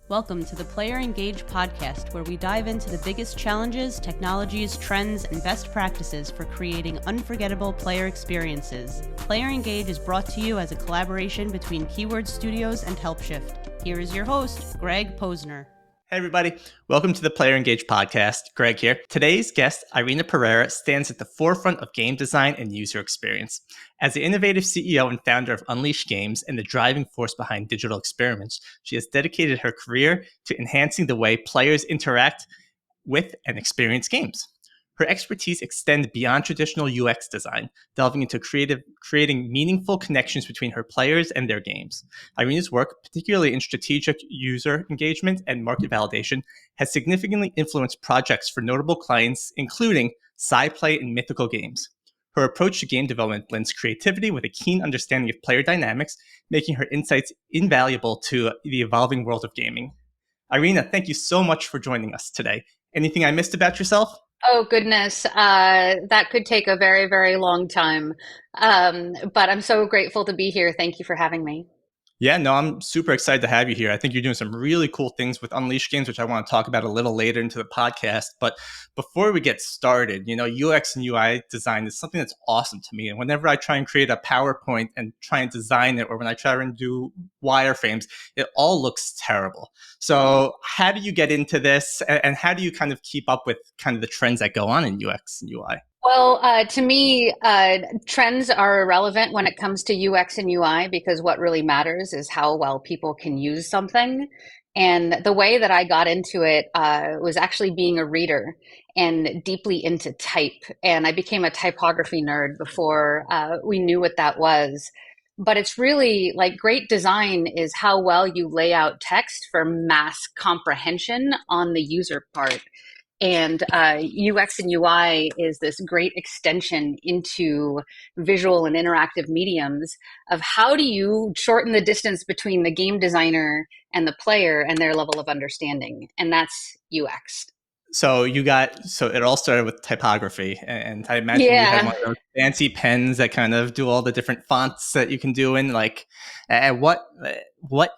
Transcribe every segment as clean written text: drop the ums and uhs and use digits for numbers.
Welcome to the Player Engage podcast, where we dive into the biggest challenges, technologies, trends, and best practices for creating unforgettable player experiences. Player Engage is brought to you as a collaboration between Keyword Studios and HelpShift. Here is your host, Greg Posner. Hey everybody, welcome to the Player Engage podcast. Greg here. Today's guest, Irena Pereira, stands at the forefront of game design and user experience. As the innovative CEO and founder of Unleashed Games and the driving force behind digital experiments, she has dedicated her career to enhancing the way players interact with and experience games. Her expertise extends beyond traditional UX design, delving into creating meaningful connections between her players and their games. Irena's work, particularly in strategic user engagement and market validation, has significantly influenced projects for notable clients, including SciPlay and Mythical Games. Her approach to game development blends creativity with a keen understanding of player dynamics, making her insights invaluable to the evolving world of gaming. Irena, thank you so much for joining us today. Anything I missed about yourself? Oh, goodness. That could take a very, very long time. But I'm so grateful to be here. Thank you for having me. Yeah, no, I'm super excited to have you here. I think you're doing some really cool things with Unleashed Games, which I want to talk about a little later into the podcast. But before we get started, UX and UI design is something that's awesome to me. And whenever I try and create a PowerPoint and try and design it, or when I try and do wireframes, it all looks terrible. So how do you get into this? And how do you kind of keep up with kind of the trends that go on in UX and UI? Well, to me, trends are irrelevant when it comes to UX and UI because what really matters is how well people can use something. And the way that I got into it was actually being a reader and deeply into type. And I became a typography nerd before we knew what that was. But it's really like great design is how well you lay out text for mass comprehension on the user part. And UX and UI is this great extension into visual and interactive mediums of how do you shorten the distance between the game designer and the player and their level of understanding. And that's UX. So it all started with typography, and I imagine you had Yeah. one of those fancy pens that kind of do all the different fonts that you can do in. Like, at what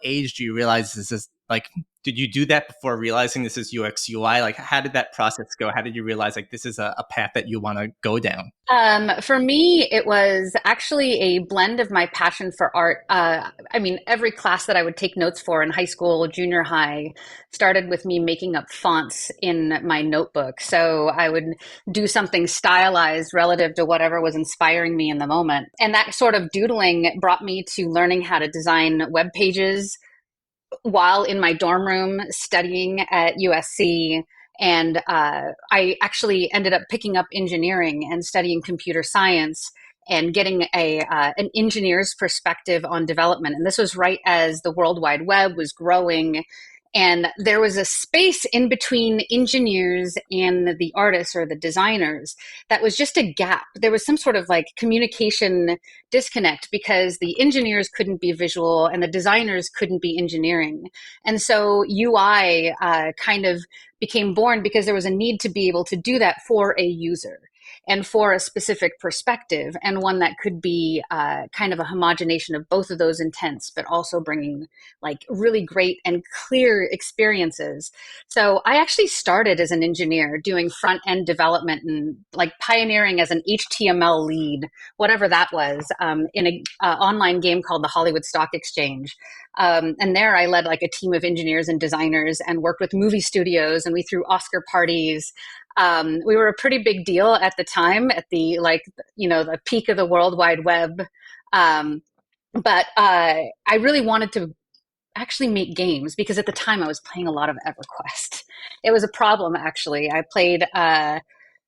age do you realize this is like? Did you do that before realizing this is UX UI? Like, how did that process go? How did you realize like this is a path that you want to go down? For me, it was actually a blend of my passion for art. Every class that I would take notes for in high school, junior high, started with me making up fonts in my notebook. So I would do something stylized relative to whatever was inspiring me in the moment. And that sort of doodling brought me to learning how to design web pages while in my dorm room studying at USC. And I actually ended up picking up engineering and studying computer science and getting an engineer's perspective on development. And this was right as the World Wide Web was growing. And there was a space in between engineers and the artists or the designers that was just a gap. There was some sort of like communication disconnect because the engineers couldn't be visual and the designers couldn't be engineering. And so UI kind of became born because there was a need to be able to do that for a user and for a specific perspective, and one that could be kind of a homogenation of both of those intents, but also bringing like really great and clear experiences. So I actually started as an engineer doing front end development and like pioneering as an HTML lead, whatever that was, in an online game called the Hollywood Stock Exchange. And there I led like a team of engineers and designers and worked with movie studios, and we threw Oscar parties. We were a pretty big deal at the time, at the peak of the World Wide Web. But I really wanted to actually make games because at the time I was playing a lot of EverQuest. It was a problem, actually. I played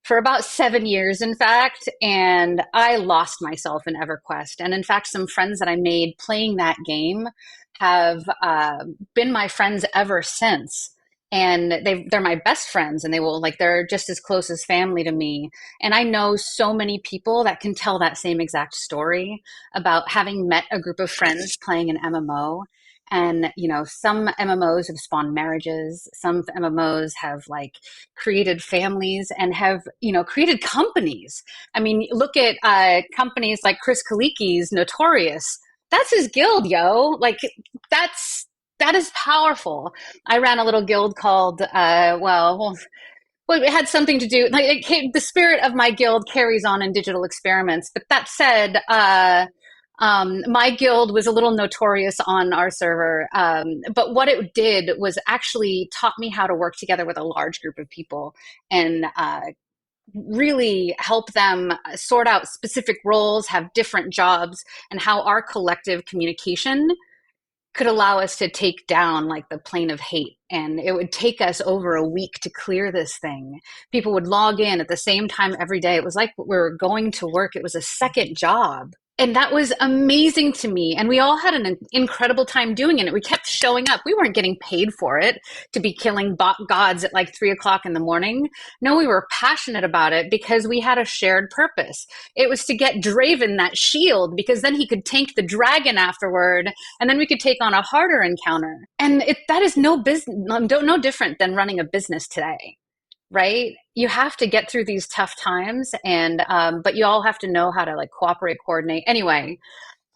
for about 7 years, in fact, and I lost myself in EverQuest. And in fact, some friends that I made playing that game have been my friends ever since. And they're my best friends, and they're just as close as family to me. And I know so many people that can tell that same exact story about having met a group of friends playing an MMO. And, some MMOs have spawned marriages. Some MMOs have like created families and have, created companies. I mean, look at companies like Chris Kaliki's Notorious. That's his guild, yo. Like that's that is powerful. I ran a little guild called, well, it had something to do, like the spirit of my guild carries on in digital experiments. But that said, my guild was a little notorious on our server. But what it did was actually taught me how to work together with a large group of people and really help them sort out specific roles, have different jobs, and how our collective communication could allow us to take down like the plane of hate. And it would take us over a week to clear this thing. People would log in at the same time every day. It was like we were going to work. It was a second job. And that was amazing to me. And we all had an incredible time doing it. We kept showing up. We weren't getting paid for it to be killing gods at like 3 o'clock in the morning. No, we were passionate about it because we had a shared purpose. It was to get Draven that shield because then he could tank the dragon afterward, and then we could take on a harder encounter. And that is no different than running a business today. Right? You have to get through these tough times, and but you all have to know how to like cooperate, coordinate. Anyway,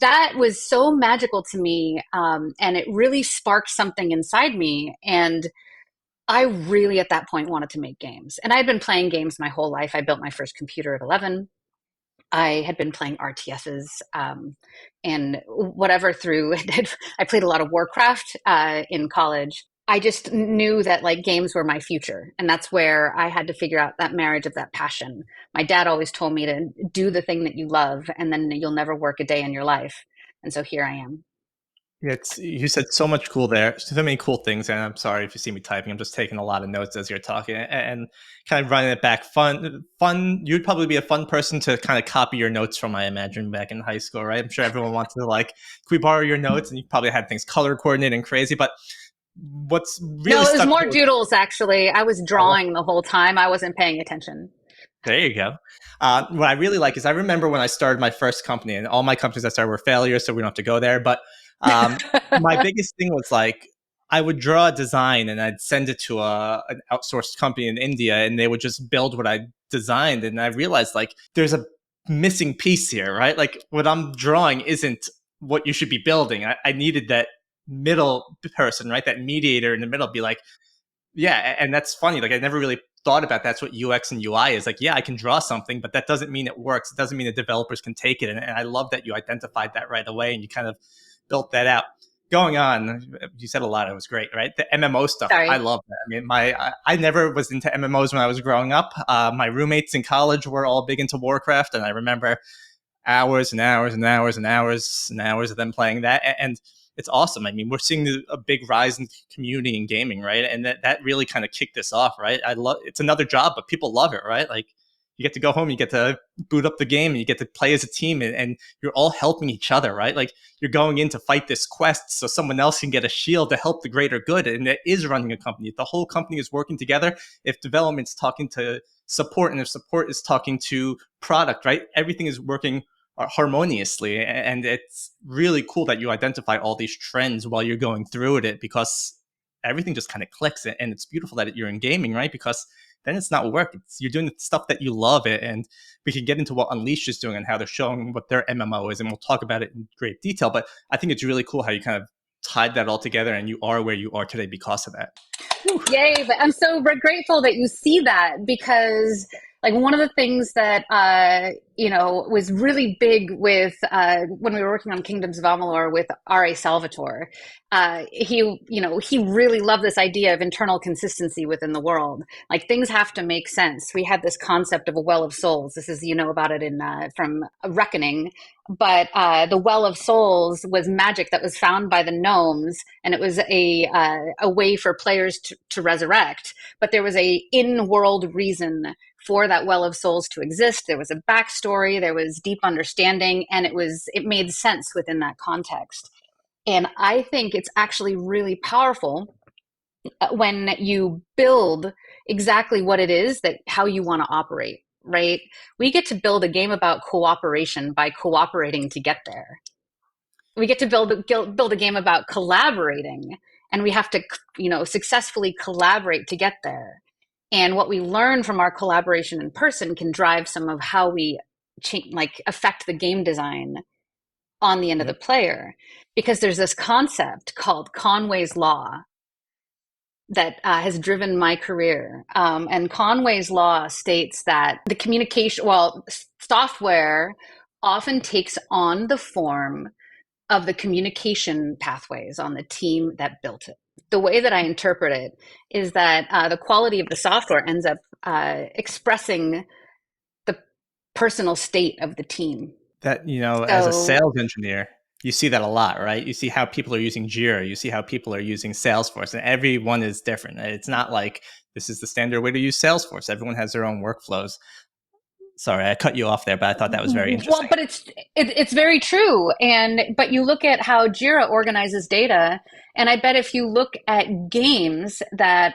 that was so magical to me, and it really sparked something inside me. And I really, at that point, wanted to make games. And I had been playing games my whole life. I built my first computer at 11. I had been playing RTSs and whatever through. I played a lot of Warcraft in college. I just knew that like games were my future. And that's where I had to figure out that marriage of that passion. My dad always told me to do the thing that you love, and then you'll never work a day in your life. And so here I am. You said so much cool there, so many cool things, and I'm sorry if you see me typing. I'm just taking a lot of notes as you're talking, and kind of running it back. Fun. You'd probably be a fun person to kind of copy your notes from, I imagine, back in high school, right? I'm sure everyone wanted to like, can we borrow your notes? And you probably had things color coordinated and crazy. But what's really no, it was more doodles. Actually, I was drawing the whole time. I wasn't paying attention. There you go. What I really like is I remember when I started my first company, and all my companies I started were failures, so we don't have to go there. But my biggest thing was like I would draw a design and I'd send it to an outsourced company in India, and they would just build what I designed. And I realized like there's a missing piece here, right? Like what I'm drawing isn't what you should be building. I needed that middle person, right? That mediator in the middle, be like, yeah. And that's funny. Like I never really thought about that's what UX and UI is. Like, yeah, I can draw something, but that doesn't mean it works. It doesn't mean the developers can take it. And I love that you identified that right away and you kind of built that out. Going on, you said a lot. It was great, right? The MMO stuff, Sorry. I love that. I mean, I never was into MMOs when I was growing up. My roommates in college were all big into Warcraft, and I remember hours and hours and hours and hours and hours of them playing that. And it's awesome. I mean, we're seeing a big rise in community and gaming, right? And that really kind of kicked this off, right? It's another job, but people love it, right? Like you get to go home, you get to boot up the game, and you get to play as a team, and you're all helping each other, right? Like you're going in to fight this quest so someone else can get a shield to help the greater good. And it is running a company. If the whole company is working together, if development's talking to support, and if support is talking to product, right? Everything is working harmoniously. And it's really cool that you identify all these trends while you're going through it, because everything just kind of clicks. And it's beautiful that you're in gaming, right? Because then it's not work. You're doing the stuff that you love it. And we can get into what Unleashed is doing and how they're showing what their MMO is. And we'll talk about it in great detail. But I think it's really cool how you kind of tied that all together, and you are where you are today because of that. Yay. But I'm so grateful that you see that, because like one of the things that, was really big with when we were working on Kingdoms of Amalur with R.A. Salvatore, he really loved this idea of internal consistency within the world. Like things have to make sense. We had this concept of a well of souls. This is, about it in from Reckoning. But the Well of Souls was magic that was found by the gnomes, and it was a way for players to resurrect. But there was a in-world reason for that Well of Souls to exist. There was a backstory, there was deep understanding, and it made sense within that context. And I think it's actually really powerful when you build exactly what it is that how you want to operate, right? We get to build a game about cooperation by cooperating to get there. We get to build a game about collaborating, and we have to, successfully collaborate to get there. And what we learn from our collaboration in person can drive some of how we affect the game design on the end of the Yep. player, because there's this concept called Conway's Law that has driven my career. And Conway's Law states that the communication, well, software often takes on the form of the communication pathways on the team that built it. The way that I interpret it is that the quality of the software ends up expressing the personal state of the team. That, as a So sales engineer, you see that a lot, right? You see how people are using Jira, you see how people are using Salesforce, and everyone is different. It's not like this is the standard way to use Salesforce. Everyone has their own workflows. Sorry, I cut you off there, but I thought that was very well, interesting. but it's very true. But you look at how Jira organizes data, and I bet if you look at games that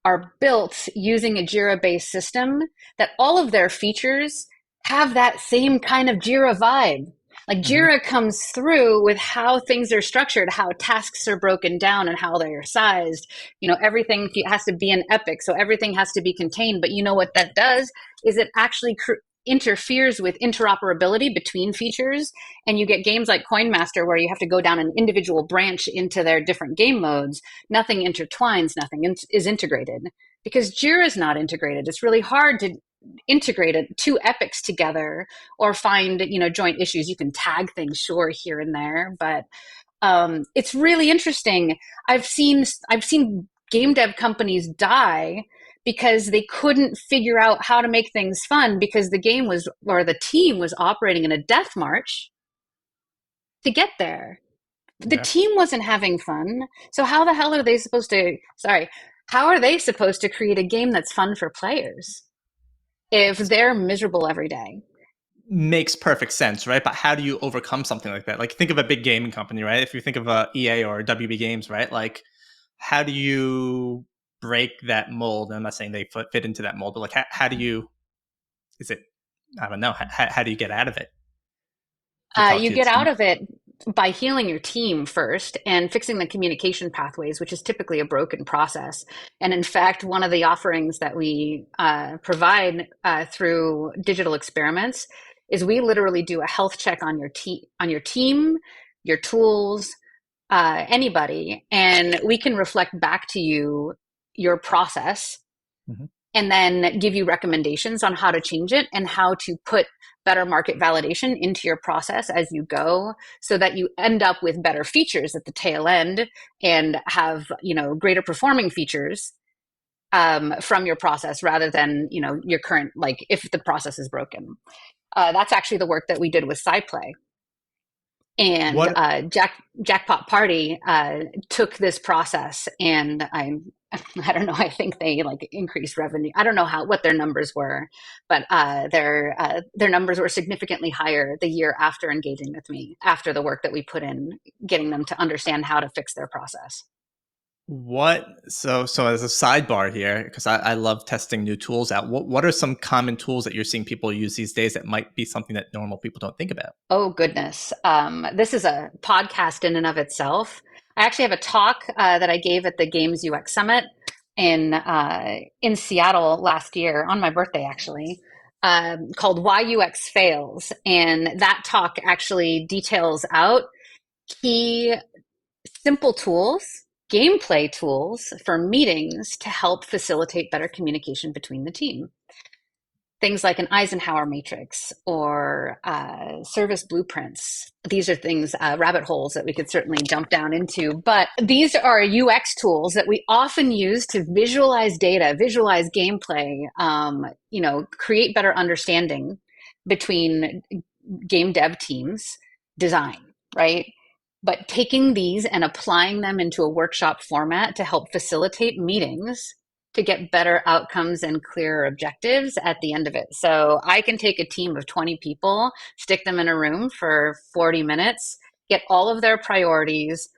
are built using a Jira-based system, that all of their features have that same kind of Jira vibe. Like Hmm. Jira comes through with how things are structured, how tasks are broken down, and how they are sized. Everything has to be an epic, so everything has to be contained. But you know what that does is it actually interferes with interoperability between features, and you get games like Coin Master where you have to go down an individual branch into their different game modes. Nothing intertwines, nothing is integrated, because Jira is not integrated. It's really hard to integrate two epics together or find joint issues. You can tag things, sure, here and there, but it's really interesting. I've seen game dev companies die because they couldn't figure out how to make things fun, because the game was, or the team was, operating in a death march to get there. The Yeah. team wasn't having fun. So how the hell are they supposed to, sorry, how are they supposed to create a game that's fun for players if they're miserable every day? Makes perfect sense, right? But how do you overcome something like that? Like, think of a big gaming company, right? If you think of EA or WB Games, right? Like, how do you break that mold? I'm not saying they fit into that mold, but like, how do you, is it, I don't know, how do you get out of it? Do you talk You to your get out team? of it by healing your team first and fixing the communication pathways, which is typically a broken process. And in fact, one of the offerings that we provide through digital experiments is we literally do a health check on your team, your tools, anybody, and we can reflect back to you your process, Mhm. and then give you recommendations on how to change it and how to put better market validation into your process as you go, so that you end up with better features at the tail end and have greater performing features from your process, rather than your current, like, if the process is broken. That's actually the work that we did with SciPlay. And What Jackpot Party took this process, and I don't know. I think they like increased revenue. I don't know what their numbers were, but their numbers were significantly higher the year after engaging with me, after the work that we put in, getting them to understand how to fix their process. What so as a sidebar here, because I love testing new tools out. What are some common tools that you're seeing people use these days that might be something that normal people don't think about? Oh, goodness. This is a podcast in and of itself. I actually have a talk that I gave at the Games UX Summit in Seattle last year, on my birthday, actually, called Why UX Fails. And that talk actually details out key simple tools, gameplay tools for meetings to help facilitate better communication between the team. Things like an Eisenhower matrix or service blueprints. These are things, rabbit holes that we could certainly jump down into. But these are UX tools that we often use to visualize data, visualize gameplay, create better understanding between game dev teams, design, right? But taking these and applying them into a workshop format to help facilitate meetings to get better outcomes and clearer objectives at the end of it. So I can take a team of 20 people, stick them in a room for 40 minutes, get all of their priorities,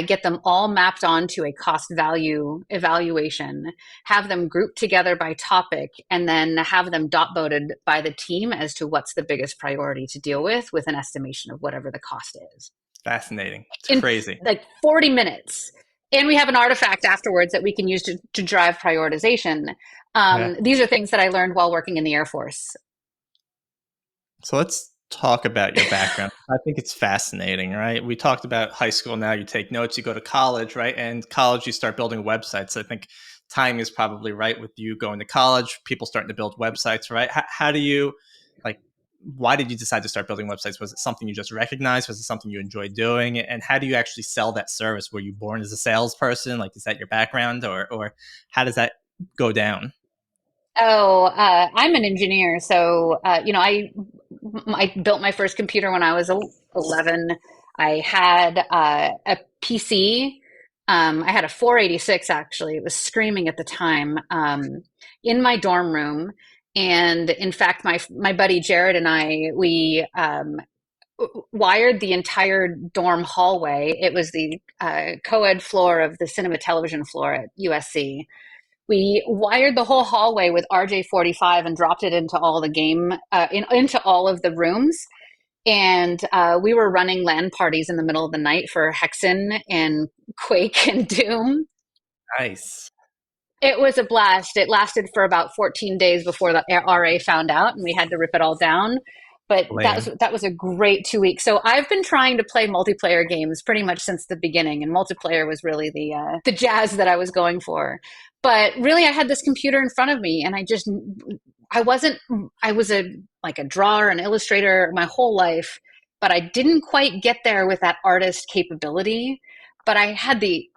get them all mapped onto a cost value evaluation, have them grouped together by topic, and then have them dot voted by the team as to what's the biggest priority to deal with an estimation of whatever the cost is, Fascinating. It's in crazy. like 40 minutes. And we have an artifact afterwards that we can use to drive prioritization. Yeah. These are things that I learned while working in the Air Force. So let's talk about your background. I think it's fascinating, right? We talked about high school. Now you take notes, you go to college, right? And college, you start building websites. I think timing is probably right with you going to college, people starting to build websites, right? How do you, like, why did you decide to start building websites? Was it something you just recognized? Was it something you enjoyed doing? And how do you actually sell that service? Were you born as a salesperson? Like, is that your background, or how does that go down? Oh, I'm an engineer, so I built my first computer when I was 11. I had a PC. I had a 486 actually. It was screaming at the time, in my dorm room. And in fact, my buddy Jared and we wired the entire dorm hallway. It was the co-ed floor of the cinema television floor at USC. We wired the whole hallway with RJ45 and dropped it into all the into all of the rooms. And we were running LAN parties in the middle of the night for Hexen and Quake and Doom. Nice. It was a blast. It lasted for about 14 days before the RA found out, and we had to rip it all down. But Lame. that was a great 2 weeks. So I've been trying to play multiplayer games pretty much since the beginning, and multiplayer was really the jazz that I was going for. But really, I had this computer in front of me, and I wasn't. I was a drawer, an illustrator my whole life, but I didn't quite get there with that artist capability. But I had the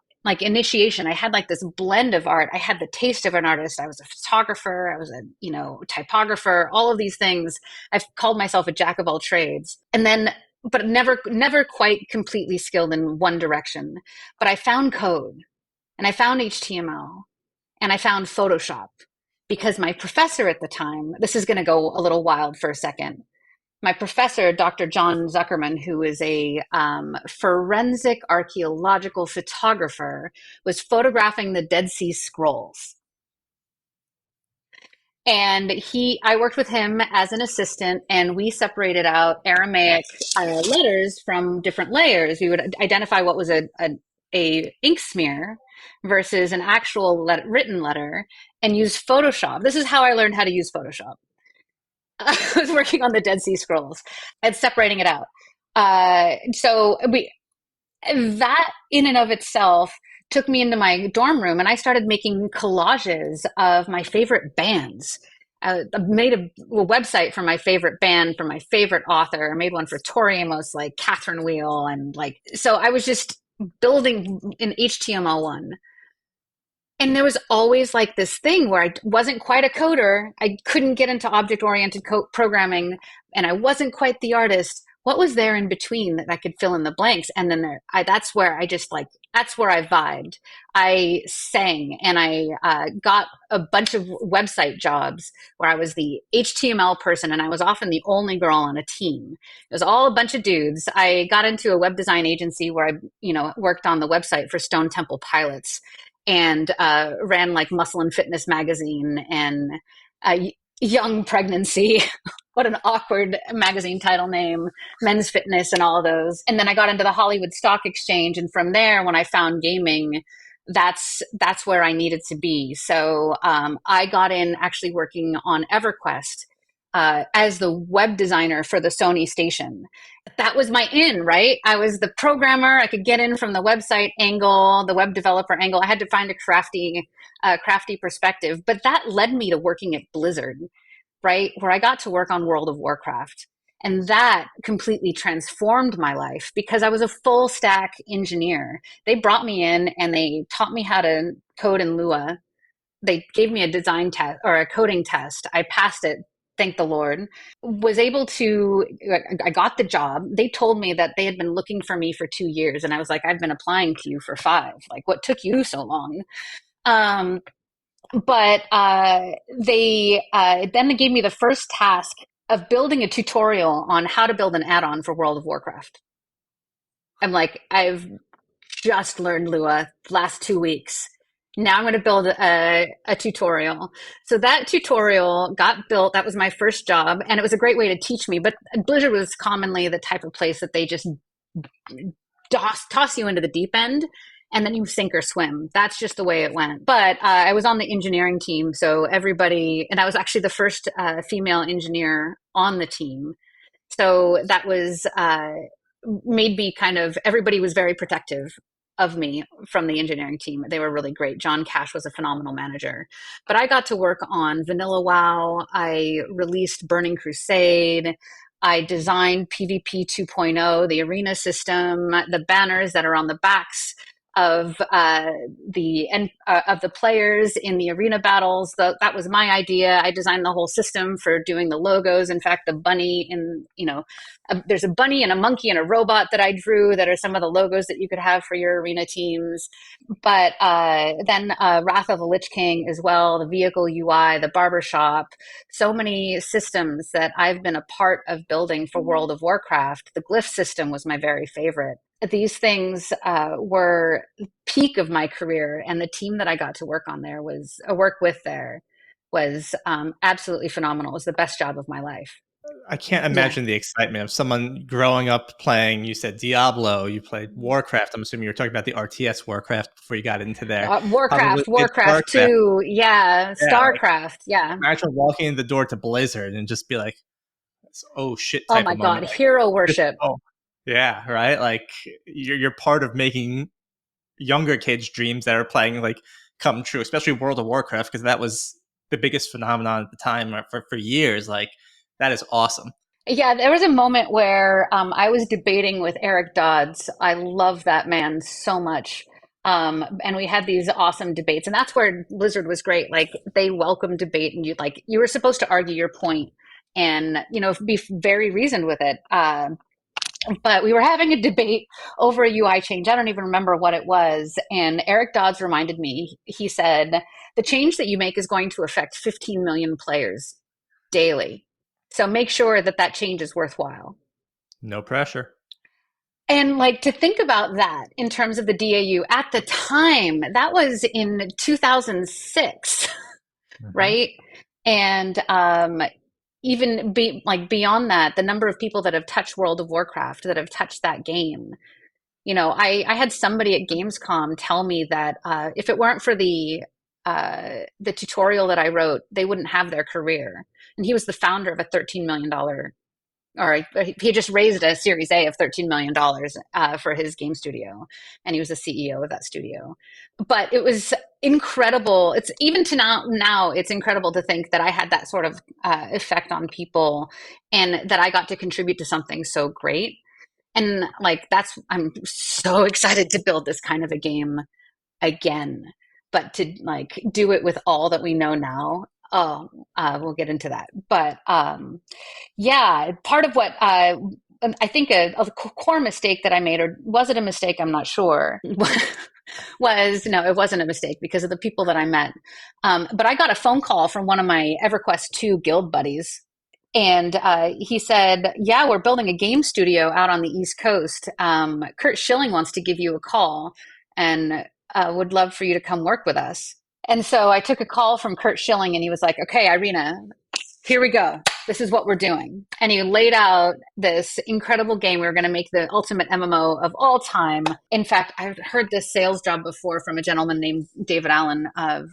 initiation. I had like this blend of art. I had the taste of an artist. I was a photographer. I was a typographer. All of these things. I've called myself a jack of all trades, and then but never quite completely skilled in one direction. But I found code, and I found HTML, and I found Photoshop because my professor at the time. This is going to go a little wild for a second. My professor, Dr. John Zuckerman, who is a forensic archaeological photographer, was photographing the Dead Sea Scrolls. And I worked with him as an assistant, and we separated out Aramaic letters from different layers. We would identify what was a ink smear versus an actual written letter, and use Photoshop. This is how I learned how to use Photoshop. I was working on the Dead Sea Scrolls and separating it out. So that in and of itself took me into my dorm room, and I started making collages of my favorite bands. I made a website for my favorite band, for my favorite author. I made one for Tori Amos, like Catherine Wheel, and so I was just building in HTML1. And there was always like this thing where I wasn't quite a coder. I couldn't get into object-oriented programming, and I wasn't quite the artist. What was there in between that I could fill in the blanks? And then that's where that's where I vibed. I sang, and I got a bunch of website jobs where I was the HTML person, and I was often the only girl on a team. It was all a bunch of dudes. I got into a web design agency where I worked on the website for Stone Temple Pilots, and ran like Muscle and Fitness magazine and Young Pregnancy. What an awkward magazine title name, Men's Fitness, and all of those. And then I got into the Hollywood Stock Exchange, and from there, when I found gaming, that's where I needed to be. So I got in actually working on EverQuest as the web designer for the Sony station. That was my in, right? I was the programmer. I could get in from the website angle, the web developer angle. I had to find a crafty perspective, but that led me to working at Blizzard, right? Where I got to work on World of Warcraft. And that completely transformed my life because I was a full stack engineer. They brought me in and they taught me how to code in Lua. They gave me a design test or a coding test. I passed it. Thank the Lord. I got the job. They told me that they had been looking for me for 2 years. And I was like, I've been applying to you for 5. Like, what took you so long? But then they gave me the first task of building a tutorial on how to build an add-on for World of Warcraft. I'm like, I've just learned Lua last 2 weeks. Now I'm going to build a tutorial. So that tutorial got built. That was my first job, and it was a great way to teach me. But Blizzard was commonly the type of place that they just toss you into the deep end, and then you sink or swim. That's just the way it went. But I was on the engineering team, so everybody, and I was actually the first female engineer on the team. So that was made me kind of, everybody was very protective of me from the engineering team. They were really great. John Cash was a phenomenal manager. But I got to work on Vanilla WoW. I released Burning Crusade. I designed PvP 2.0, the arena system, the banners that are on the backs of the players in the arena battles. That was my idea. I designed the whole system for doing the logos. In fact, the bunny in there's a bunny and a monkey and a robot that I drew that are some of the logos that you could have for your arena teams. But then Wrath of the Lich King as well, the vehicle UI, the barbershop, so many systems that I've been a part of building for World of Warcraft. The glyph system was my very favorite. These things were peak of my career, and the team that I got to work with there was absolutely phenomenal. It was the best job of my life. I can't Yeah. imagine the excitement of someone growing up playing. You said Diablo, you played Warcraft. I'm assuming you were talking about the RTS Warcraft before you got into there. Probably Warcraft, it's Warcraft Warcraft. 2, yeah, Yeah, like StarCraft, yeah. imagine walking in the door to Blizzard and just be like, "Oh shit!" Oh type my of God, moment. hero Like, worship. oh, yeah, right. Like you're part of making younger kids' dreams that are playing like come true, especially World of Warcraft, because that was the biggest phenomenon at the time for years. Like that is awesome. Yeah, there was a moment where I was debating with Eric Dodds. I love that man so much. And we had these awesome debates, and that's where Blizzard was great. Like they welcomed debate, and you were supposed to argue your point, and be very reasoned with it. But we were having a debate over a UI change. I don't even remember what it was. And Eric Dodds reminded me. He said the change that you make is going to affect 15 million players daily. So make sure that that change is worthwhile. No pressure. And like to think about that in terms of the DAU at the time, that was in 2006, Hmm. right? And like beyond that, the number of people that have touched World of Warcraft, that have touched that game. I had somebody at Gamescom tell me that if it weren't for the tutorial that I wrote, they wouldn't have their career. And he was the founder of a $13 million, or he just raised a Series A of $13 million for his game studio, and he was the CEO of that studio. But it was incredible. It's even to now it's incredible to think that I had that sort of effect on people, and that I got to contribute to something so great. And like I'm so excited to build this kind of a game again, but to like do it with all that we know now. Oh, we'll get into that. But yeah, part of what I think a core mistake that I made, or was it a mistake? I'm not sure. Was no, it wasn't a mistake because of the people that I met. But I got a phone call from one of my EverQuest 2 guild buddies, and he said, "Yeah, we're building a game studio out on the East Coast. Kurt Schilling wants to give you a call, and would love for you to come work with us." And so I took a call from Kurt Schilling, and he was like, "Okay, Irina, here we go. This is what we're doing." And he laid out this incredible game. We were going to make the ultimate MMO of all time. In fact, I've heard this sales job before from a gentleman named David Allen of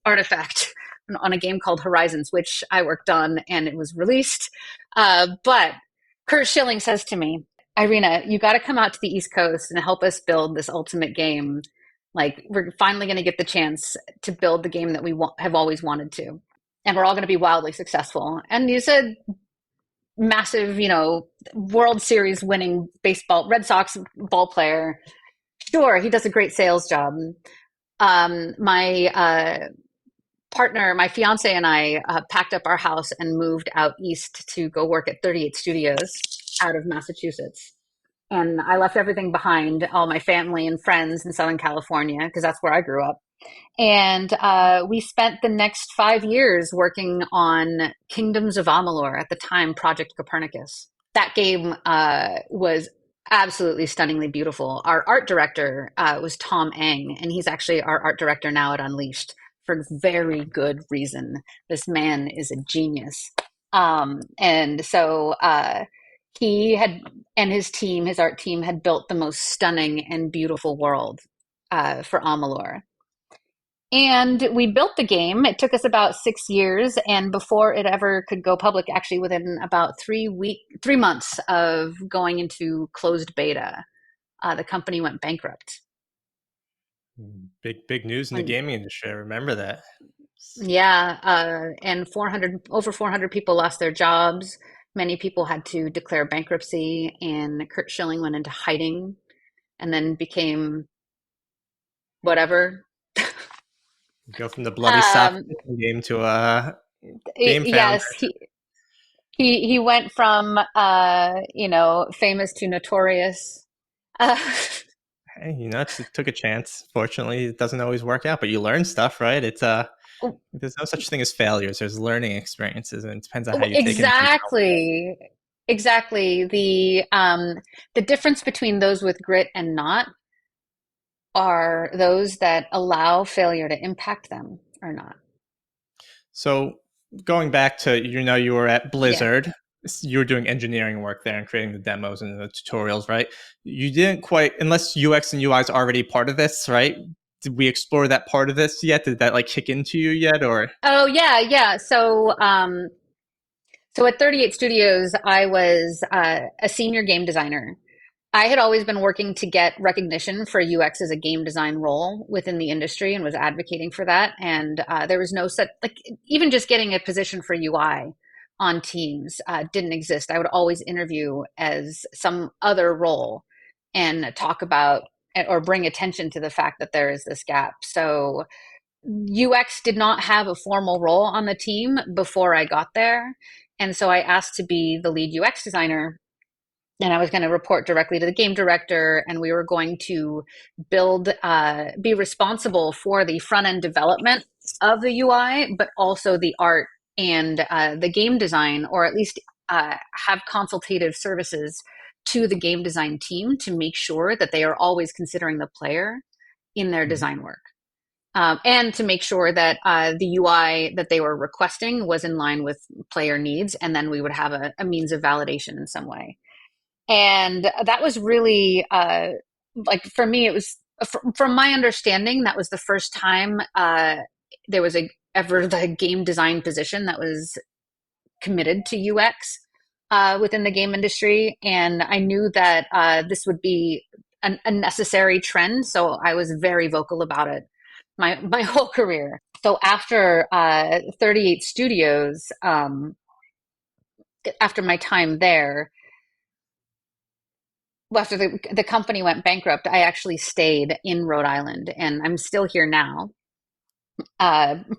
Artifact on a game called Horizons, which I worked on, and it was released. But Kurt Schilling says to me, "Irina, you got to come out to the East Coast and help us build this ultimate game. Like, we're finally going to get the chance to build the game that we have always wanted to. And we're all going to be wildly successful." And he's a massive, World Series winning Red Sox ball player. Sure, he does a great sales job. My partner, my fiance, and I packed up our house and moved out east to go work at 38 Studios out of Massachusetts. And I left everything behind, all my family and friends in Southern California, because that's where I grew up. And we spent the next 5 years working on Kingdoms of Amalur, at the time Project Copernicus. That game was absolutely stunningly beautiful. Our art director was Tom Eng, and he's actually our art director now at Unleashed for very good reason. This man is a genius. And so he had, and his team, his art team, had built the most stunning and beautiful world for Amalur. And we built the game. It took us about 6 years, and before it ever could go public, actually within about 3 months of going into closed beta, the company went bankrupt. Big news in the And gaming industry. I remember that. yeah, and 400 people lost their jobs. Many people had to declare bankruptcy, and Kurt Schilling went into hiding and then became whatever. Go from the bloody soft Um, game to a game founder. yes, he went from famous to notorious. Uh, Hey, it took a chance. Fortunately, it doesn't always work out, but you learn stuff, right? There's no such thing as failures. There's learning experiences, and it depends on how you take it and use it. exactly, exactly. The difference between those with grit and not are those that allow failure to impact them or not. So going back to you were at Yeah. Blizzard, you were doing engineering work there and creating the demos and the tutorials, right? You didn't quite, unless UX and UI is already part of this, right? Did we explore that part of this yet? Did that like kick into you yet, or? Oh yeah, yeah. So at 38 Studios, I was a senior game designer. I had always been working to get recognition for UX as a game design role within the industry and was advocating for that. And there was no such, like, even just getting a position for UI on teams didn't exist. I would always interview as some other role and talk about or bring attention to the fact that there is this gap. So UX did not have a formal role on the team before I got there. And so I asked to be the lead UX designer, and I was going to report directly to the game director, and we were going to be responsible for the front end development of the UI, but also the art and the game design, or at least have consultative services to the game design team to make sure that they are always considering the player in their Mhm. design work. And to make sure that the UI that they were requesting was in line with player needs, and then we would have a means of validation in some way. And that was really like for me, it was from my understanding, that was the first time there was ever the game design position that was committed to UX within the game industry, and I knew that this would be a necessary trend, so I was very vocal about it my whole career. So after 38 Studios, after my time there, well, after the company went bankrupt, I actually stayed in Rhode Island, and I'm still here now,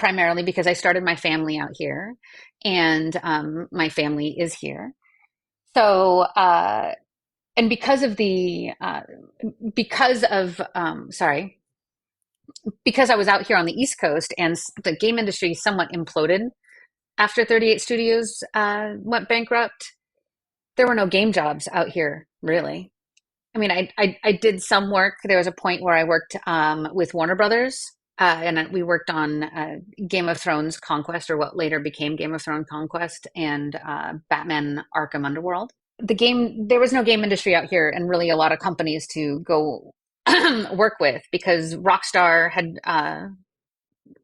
primarily because I started my family out here, and my family is here. So, and sorry, because I was out here on the East Coast, and the game industry somewhat imploded after 38 Studios went bankrupt. There were no game jobs out here, really. I mean, I did some work. There was a point where I worked with Warner Brothers, and we worked on Game of Thrones Conquest, or what later became Game of Thrones Conquest, and Batman Arkham Underworld. There was no game industry out here, and really a lot of companies to go work with, because Rockstar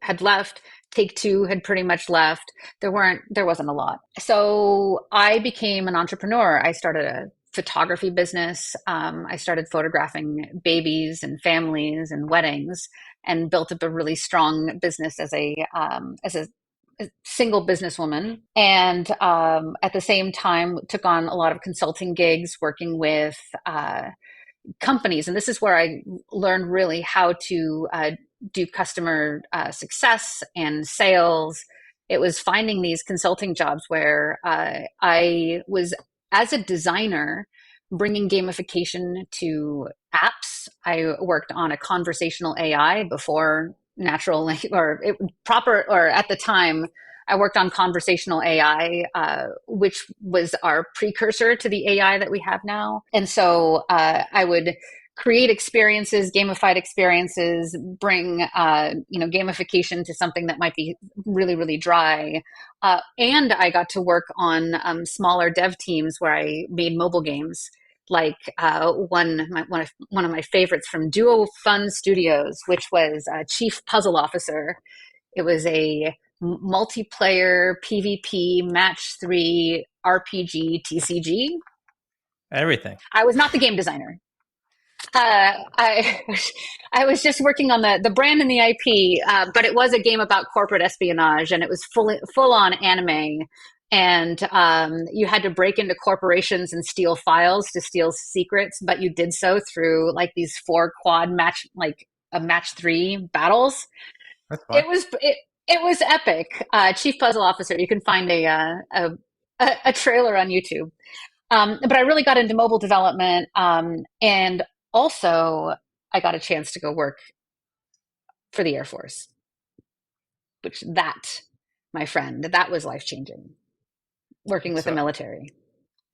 had left. Take Two had pretty much left. There wasn't a lot. So I became an entrepreneur. I started a photography business. I started photographing babies and families and weddings, and built up a really strong business as a single businesswoman. And at the same time, took on a lot of consulting gigs, working with companies. And this is where I learned really how to do customer success and sales. It was finding these consulting jobs where I was, as a designer, bringing gamification to apps. I worked on a conversational AI before natural proper, or at the time I worked on conversational AI, which was our precursor to the AI that we have now. And so I would create experiences, gamified experiences, bring gamification to something that might be really, really dry. And I got to work on smaller dev teams where I made mobile games, like one of my favorites from Duo Fun Studios, which was Chief Puzzle Officer. It was a multiplayer PvP match 3 RPG TCG. Everything. I was not the game designer. I I was just working on the brand and the IP, but it was a game about corporate espionage, and it was full on anime. And you had to break into corporations and steal files to steal secrets, but you did so through like these 4 quad match, like a match 3 battles. That's fun. It was epic. Chief Puzzle Officer. You can find a trailer on YouTube. But I really got into mobile development, and also I got a chance to go work for the Air Force, which my friend, that was life changing. Working with the So, military.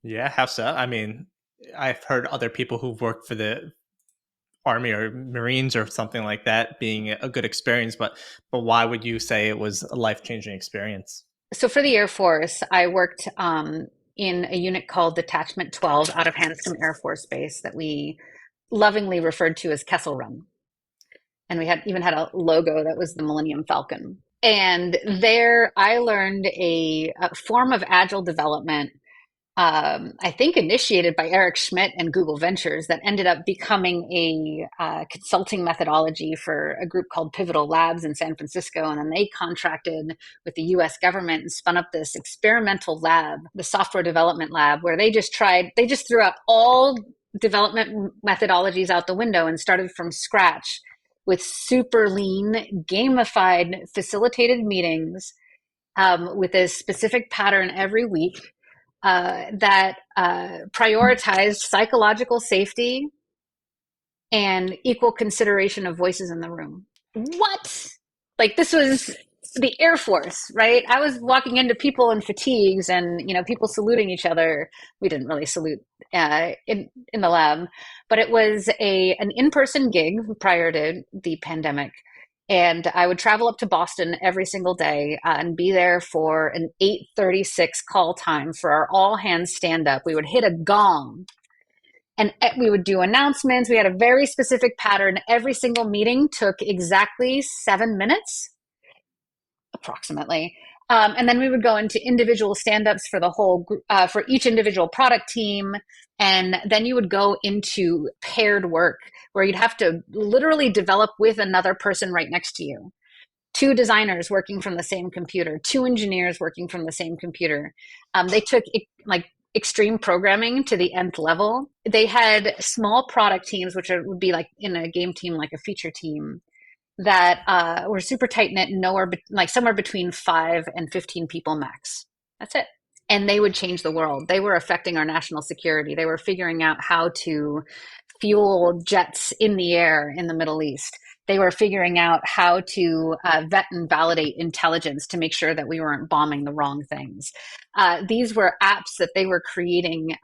yeah, how so? I mean, I've heard other people who've worked for the Army or Marines or something like that being a good experience, but why would you say it was a life-changing experience? So for the Air Force, I worked in a unit called Detachment 12 out of Hanscom Air Force Base that we lovingly referred to as Kessel Run. And we had even had a logo that was the Millennium Falcon. And there I learned a form of agile development, I think initiated by Eric Schmidt and Google Ventures, that ended up becoming a consulting methodology for a group called Pivotal Labs in San Francisco. And then they contracted with the US government and spun up this experimental lab, the software development lab, where they just threw out all development methodologies out the window and started from scratch with super lean, gamified, facilitated meetings, with a specific pattern every week, that prioritized psychological safety and equal consideration of voices in the room. What? Like, this was the Air Force, right? I was walking into people in fatigues and, people saluting each other. We didn't really salute in the lab, but it was an in-person gig prior to the pandemic. And I would travel up to Boston every single day, and be there for an 8:36 call time for our all hands stand up. We would hit a gong and we would do announcements. We had a very specific pattern. Every single meeting took exactly 7 minutes, approximately. And then we would go into individual stand-ups for the whole for each individual product team. And then you would go into paired work where you'd have to literally develop with another person right next to you. 2 designers working from the same computer, 2 engineers working from the same computer. They took like extreme programming to the nth level. They had small product teams, which would be like in a game team, like a feature team, that were super tight knit, like somewhere between 5 and 15 people max. That's it. And they would change the world. They were affecting our national security. They were figuring out how to fuel jets in the air in the Middle East. They were figuring out how to vet and validate intelligence to make sure that we weren't bombing the wrong things. These were apps that they were creating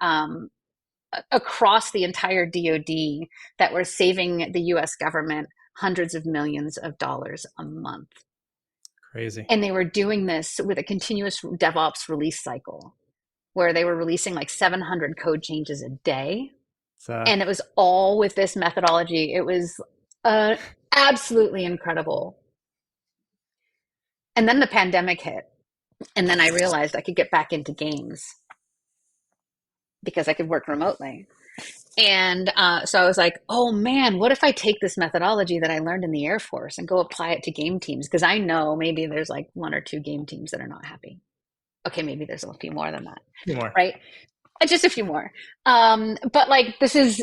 across the entire DoD that were saving the US government hundreds of millions of dollars a month. Crazy. And they were doing this with a continuous DevOps release cycle where they were releasing like 700 code changes a day. And it was all with this methodology. It was absolutely incredible. And then the pandemic hit. And then I realized I could get back into games because I could work remotely. And so I was like, oh man, what if I take this methodology that I learned in the Air Force and go apply it to game teams? Because I know maybe there's like 1 or 2 game teams that are not happy. Okay, maybe there's a few more than that. A few more. Right? Just a few more. But like this is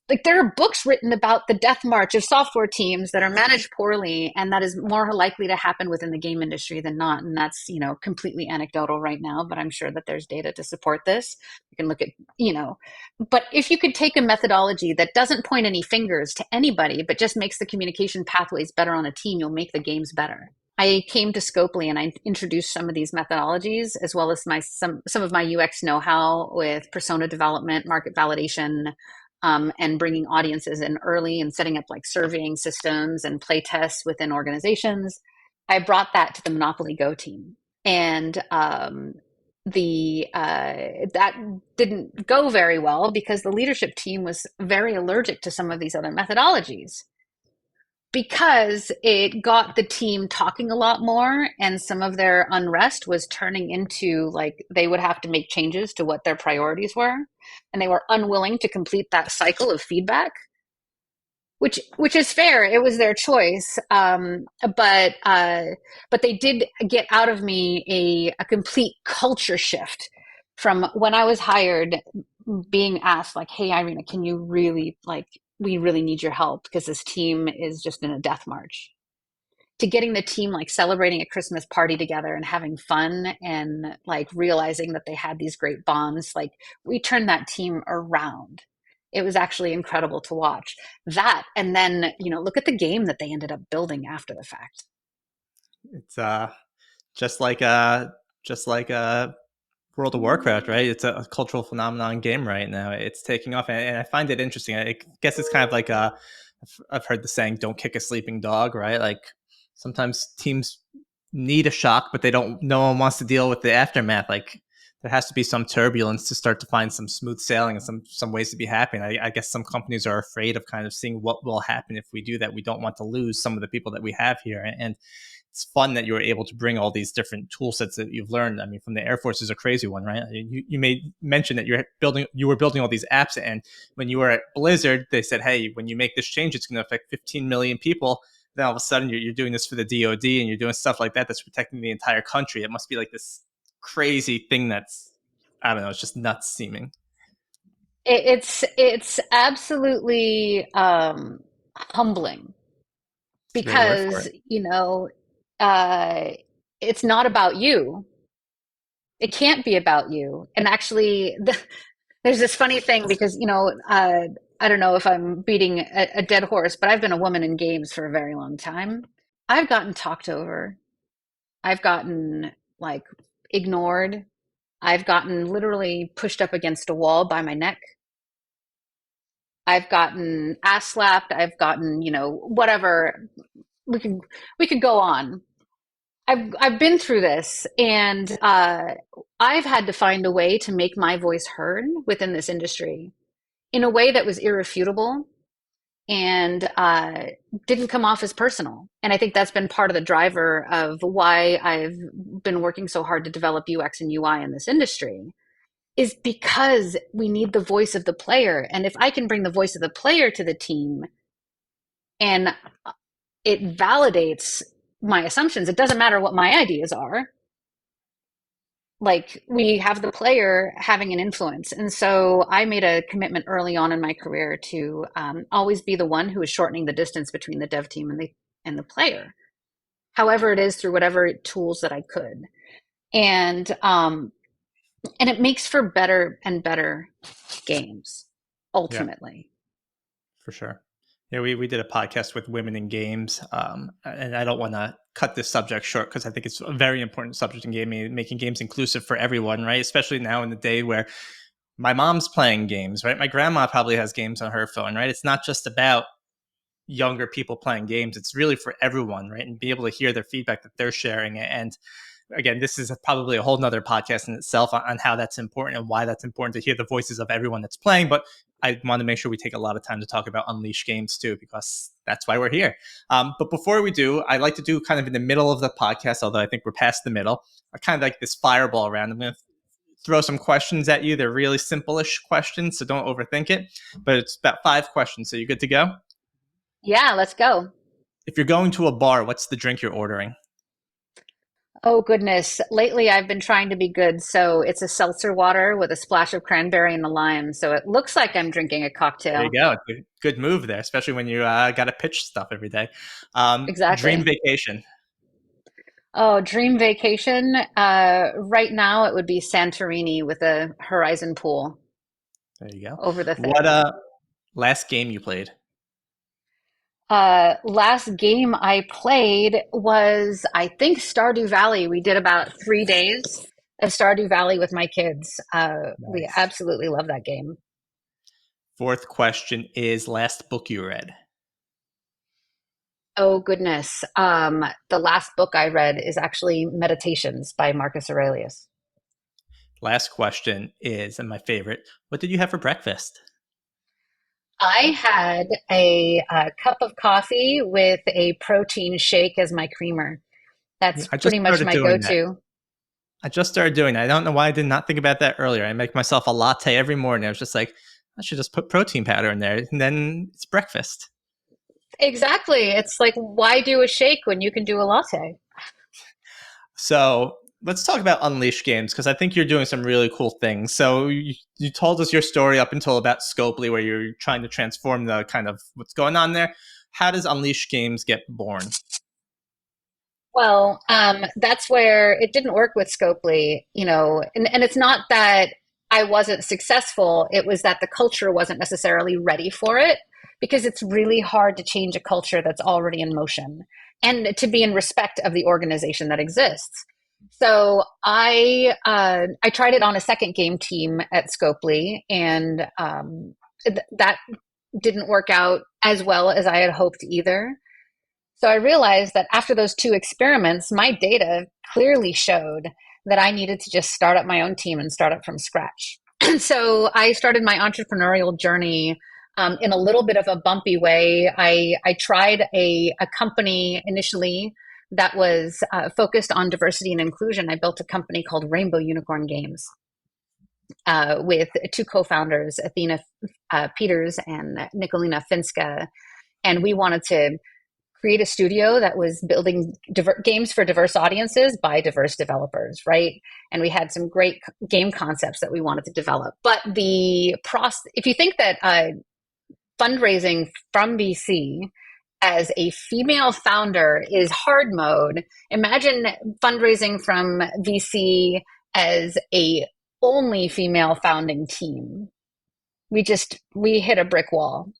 like there are books written about the death march of software teams that are managed poorly, and that is more likely to happen within the game industry than not. And that's, completely anecdotal right now, but I'm sure that there's data to support this. You can look at, but if you could take a methodology that doesn't point any fingers to anybody, but just makes the communication pathways better on a team, you'll make the games better. I came to Scopely and I introduced some of these methodologies, as well as some of my UX know-how with persona development, market validation, and bringing audiences in early and setting up like surveying systems and play tests within organizations. I brought that to the Monopoly Go team. And the that didn't go very well because the leadership team was very allergic to some of these other methodologies, because it got the team talking a lot more, and some of their unrest was turning into like they would have to make changes to what their priorities were, and they were unwilling to complete that cycle of feedback, which is fair. It was their choice, but they did get out of me a complete culture shift from when I was hired, being asked like, "Hey, Irina, can you really like we really need your help because this team is just in a death march." To getting the team like celebrating a Christmas party together and having fun and like realizing that they had these great bonds, like we turned that team around. It was actually incredible to watch that. And then, look at the game that they ended up building after the fact. It's just like uh just like World of Warcraft, right? It's a cultural phenomenon game right now. It's taking off, and I find it interesting. I guess it's kind of like I've heard the saying, "Don't kick a sleeping dog," right? Like sometimes teams need a shock, but they don't. No one wants to deal with the aftermath. Like there has to be some turbulence to start to find some smooth sailing and some ways to be happy. And I guess some companies are afraid of kind of seeing what will happen if we do that. We don't want to lose some of the people that we have here, and it's fun that you were able to bring all these different tool sets that you've learned. I mean, from the Air Force is a crazy one, right? You made mention that you were building all these apps, and when you were at Blizzard, they said, hey, when you make this change, it's going to affect 15 million people. Then all of a sudden, you're doing this for the DoD, and you're doing stuff like that that's protecting the entire country. It must be like this crazy thing that's, I don't know, it's just nuts seeming. It's absolutely humbling It's a great word for because, it. uh, it's not about you. It can't be about you. And actually, there's this funny thing because, I don't know if I'm beating a dead horse, but I've been a woman in games for a very long time. I've gotten talked over. I've gotten like ignored. I've gotten literally pushed up against a wall by my neck. I've gotten ass slapped. I've gotten, whatever. We could we could go on. I've been through this, and I've had to find a way to make my voice heard within this industry in a way that was irrefutable and didn't come off as personal. And I think that's been part of the driver of why I've been working so hard to develop UX and UI in this industry, is because we need the voice of the player. And if I can bring the voice of the player to the team and it validates my assumptions, it doesn't matter what my ideas are. Like we have the player having an influence. And so I made a commitment early on in my career to always be the one who is shortening the distance between the dev team and the player, however it is, through whatever tools that I could. And it makes for better and better games Yeah. ultimately. For sure. Yeah, we did a podcast with women in games, and I don't want to cut this subject short because I think it's a very important subject in gaming, making games inclusive for everyone, right? Especially now in the day where my mom's playing games, right? My grandma probably has games on her phone, right? It's not just about younger people playing games. It's really for everyone, right? And be able to hear their feedback that they're sharing. And again, this is probably a whole nother podcast in itself on how that's important and why that's important to hear the voices of everyone that's playing. But I want to make sure we take a lot of time to talk about Unleash games too, because that's why we're here. But before we do, I like to do kind of in the middle of the podcast, although I think we're past the middle, I kind of like this fireball round. I'm going to throw some questions at you. They're really simple-ish questions, so don't overthink it. But it's about 5 questions. So you good to go? Yeah, let's go. If you're going to a bar, what's the drink you're ordering? Oh goodness. Lately I've been trying to be good. So it's a seltzer water with a splash of cranberry and a lime. So it looks like I'm drinking a There you cocktail. go. Good move there, especially when you got to pitch stuff every day. Dream Exactly. vacation. Oh, dream vacation. Right now it would be Santorini with a horizon pool There you go. over the What thing. last game you played? Last game I played was, I think, Stardew Valley. We did about 3 days of Stardew Valley with my kids. We Nice. absolutely love that game. Fourth question is last book you read. Oh goodness. The last book I read is actually Meditations by Marcus Aurelius. Last question is, and my favorite, what did you have for breakfast? I had a cup of coffee with a protein shake as my creamer. Yeah, That's I just pretty much started my doing that. go-to. I just started doing that. I don't know why I did not think about that earlier. I make myself a latte every morning. I was just like, I should just put protein powder in there, and then it's breakfast. Exactly. It's like, why do a shake when you can do a latte? So let's talk about Unleashed Games, because I think you're doing some really cool things. So you told us your story up until about Scopely, where you're trying to transform the kind of what's going on there. How does Unleashed Games get born? Well, that's where it didn't work with Scopely, and it's not that I wasn't successful. It was that the culture wasn't necessarily ready for it because it's really hard to change a culture that's already in motion and to be in respect of the organization that exists. So I tried it on a second game team at Scopely, and that didn't work out as well as I had hoped either. So I realized that after those two experiments, my data clearly showed that I needed to just start up my own team and start up from scratch. So I started my entrepreneurial journey in a little bit of a bumpy way. I tried a company initially that was focused on diversity and inclusion. I built a company called Rainbow Unicorn Games with two co-founders, Athena Peters and Nicolina Finska. And we wanted to create a studio that was building games for diverse audiences by diverse developers, right? And we had some great game concepts that we wanted to develop. But if you think that fundraising from VC as a female founder is hard mode, imagine fundraising from VC as a only female founding team. We hit a brick wall.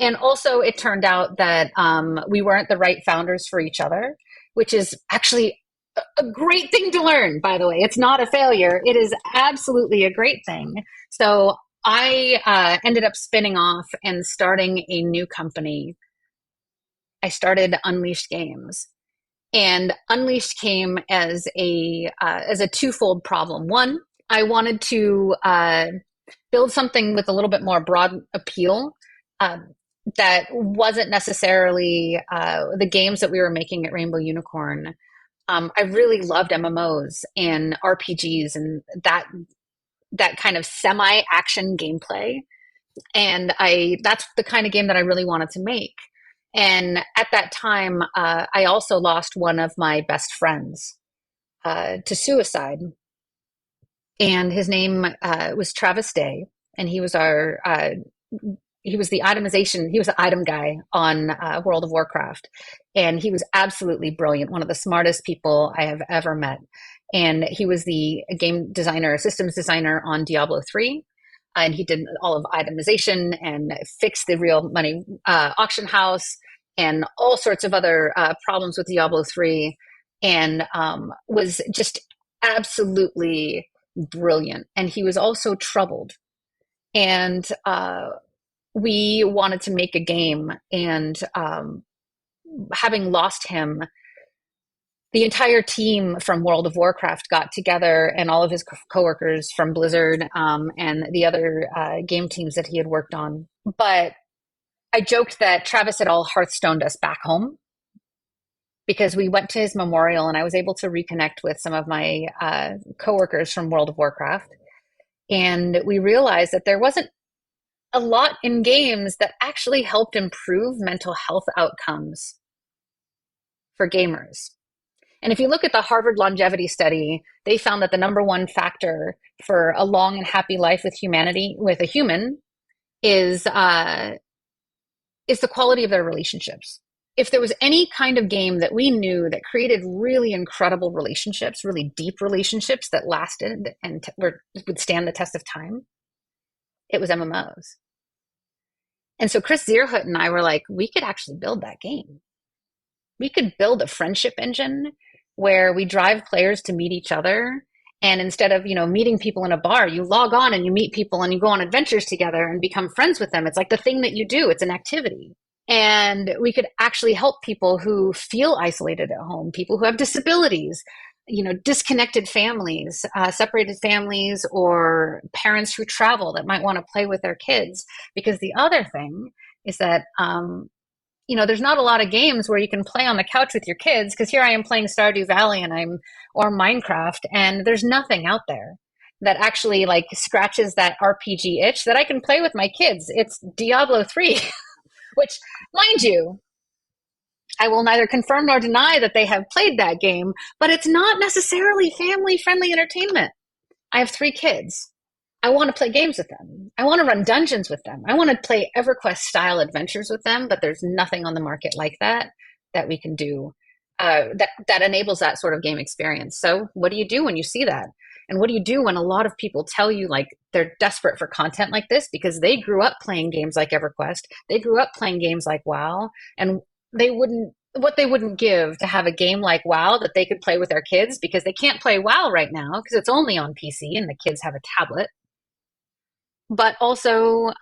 And also, it turned out that we weren't the right founders for each other, which is actually a great thing to learn, by the way. It's not a failure. It is absolutely a great thing. So I ended up spinning off and starting a new company. I started Unleashed Games. And Unleashed came as a twofold problem. One, I wanted to build something with a little bit more broad appeal that wasn't necessarily the games that we were making at Rainbow Unicorn. I really loved MMOs and RPGs and that kind of semi-action gameplay. And that's the kind of game that I really wanted to make. And at that time, I also lost one of my best friends to suicide. And his name was Travis Day, and he was he was the item guy on World of Warcraft, and he was absolutely brilliant, one of the smartest people I have ever met. And he was the game designer, systems designer on Diablo 3, and he did all of itemization and fixed the real money auction house and all sorts of other problems with Diablo 3, and was just absolutely brilliant. And he was also troubled. And we wanted to make a game, and having lost him, the entire team from World of Warcraft got together, and all of his coworkers from Blizzard and the other game teams that he had worked on. But I joked that Travis had all Hearthstoned us back home because we went to his memorial, and I was able to reconnect with some of my coworkers from World of Warcraft. And we realized that there wasn't a lot in games that actually helped improve mental health outcomes for gamers. And if you look at the Harvard longevity study, they found that the number one factor for a long and happy life with a human, is the quality of their relationships. If there was any kind of game that we knew that created really incredible relationships, really deep relationships that lasted and would stand the test of time, it was MMOs. And so Chris Zierhut and I were like, we could actually build that game. We could build a friendship engine where we drive players to meet each other. And instead of, meeting people in a bar, you log on and you meet people and you go on adventures together and become friends with them. It's like the thing that you do. It's an activity. And we could actually help people who feel isolated at home, people who have disabilities, disconnected families, separated families, or parents who travel that might want to play with their kids. Because the other thing is that, there's not a lot of games where you can play on the couch with your kids, because here I am playing Stardew Valley or Minecraft, and there's nothing out there that actually like scratches that RPG itch that I can play with my kids. It's Diablo 3, which, mind you, I will neither confirm nor deny that they have played that game, but it's not necessarily family-friendly entertainment. I have 3 kids. I want to play games with them. I want to run dungeons with them. I want to play EverQuest-style adventures with them, but there's nothing on the market like that we can do that enables that sort of game experience. So what do you do when you see that? And what do you do when a lot of people tell you like they're desperate for content like this because they grew up playing games like EverQuest, they grew up playing games like WoW, and they wouldn't give to have a game like WoW that they could play with their kids, because they can't play WoW right now because it's only on PC and the kids have a tablet. But also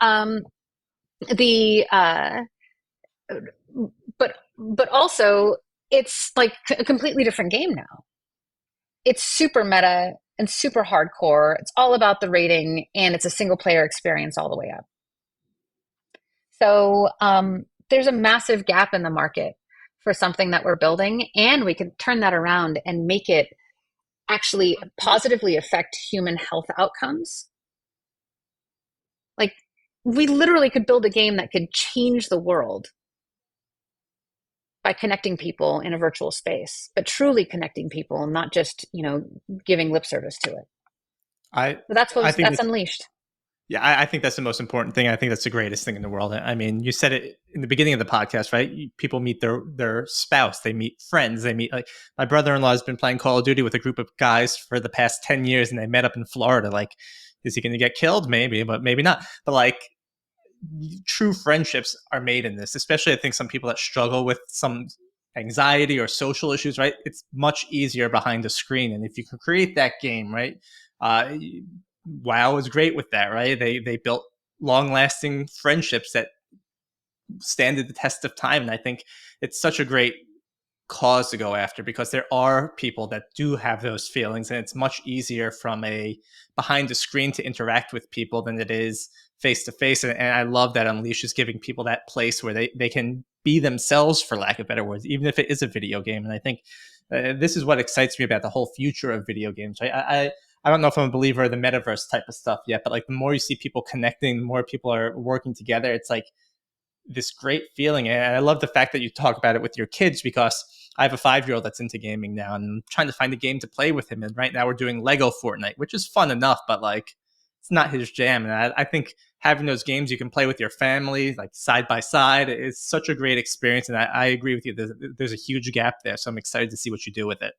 but also it's like a completely different game now. It's super meta and super hardcore. It's all about the rating, and it's a single player experience all the way up. So there's a massive gap in the market for something that we're building, and we can turn that around and make it actually positively affect human health outcomes. Like, we literally could build a game that could change the world by connecting people in a virtual space, but truly connecting people, not just, giving lip service to it. That's Unleashed. Yeah, I think that's the most important thing. I think that's the greatest thing in the world. I mean, you said it in the beginning of the podcast, right? People meet their spouse, they meet friends, they meet, like, my brother-in-law has been playing Call of Duty with a group of guys for the past 10 years, and they met up in Florida. Like, is he going to get killed? Maybe, but maybe not. But like, true friendships are made in this, especially I think some people that struggle with some anxiety or social issues, right? It's much easier behind the screen. And if you can create that game, right? WoW is great with that, right? They built long-lasting friendships that stand the test of time, and I think it's such a great cause to go after, because there are people that do have those feelings, and it's much easier from a behind the screen to interact with people than it is face to face. And I love that Unleash is giving people that place where they can be themselves, for lack of better words, even if it is a video game. And I think this is what excites me about the whole future of video games, right? I don't know if I'm a believer of the metaverse type of stuff yet, but like, the more you see people connecting, the more people are working together, it's like this great feeling. And I love the fact that you talk about it with your kids, because I have a 5-year-old that's into gaming now, and I'm trying to find a game to play with him. And right now we're doing Lego Fortnite, which is fun enough, but like, it's not his jam. And I think having those games you can play with your family, like side by side, is such a great experience. And I agree with you. There's a huge gap there. So I'm excited to see what you do with it.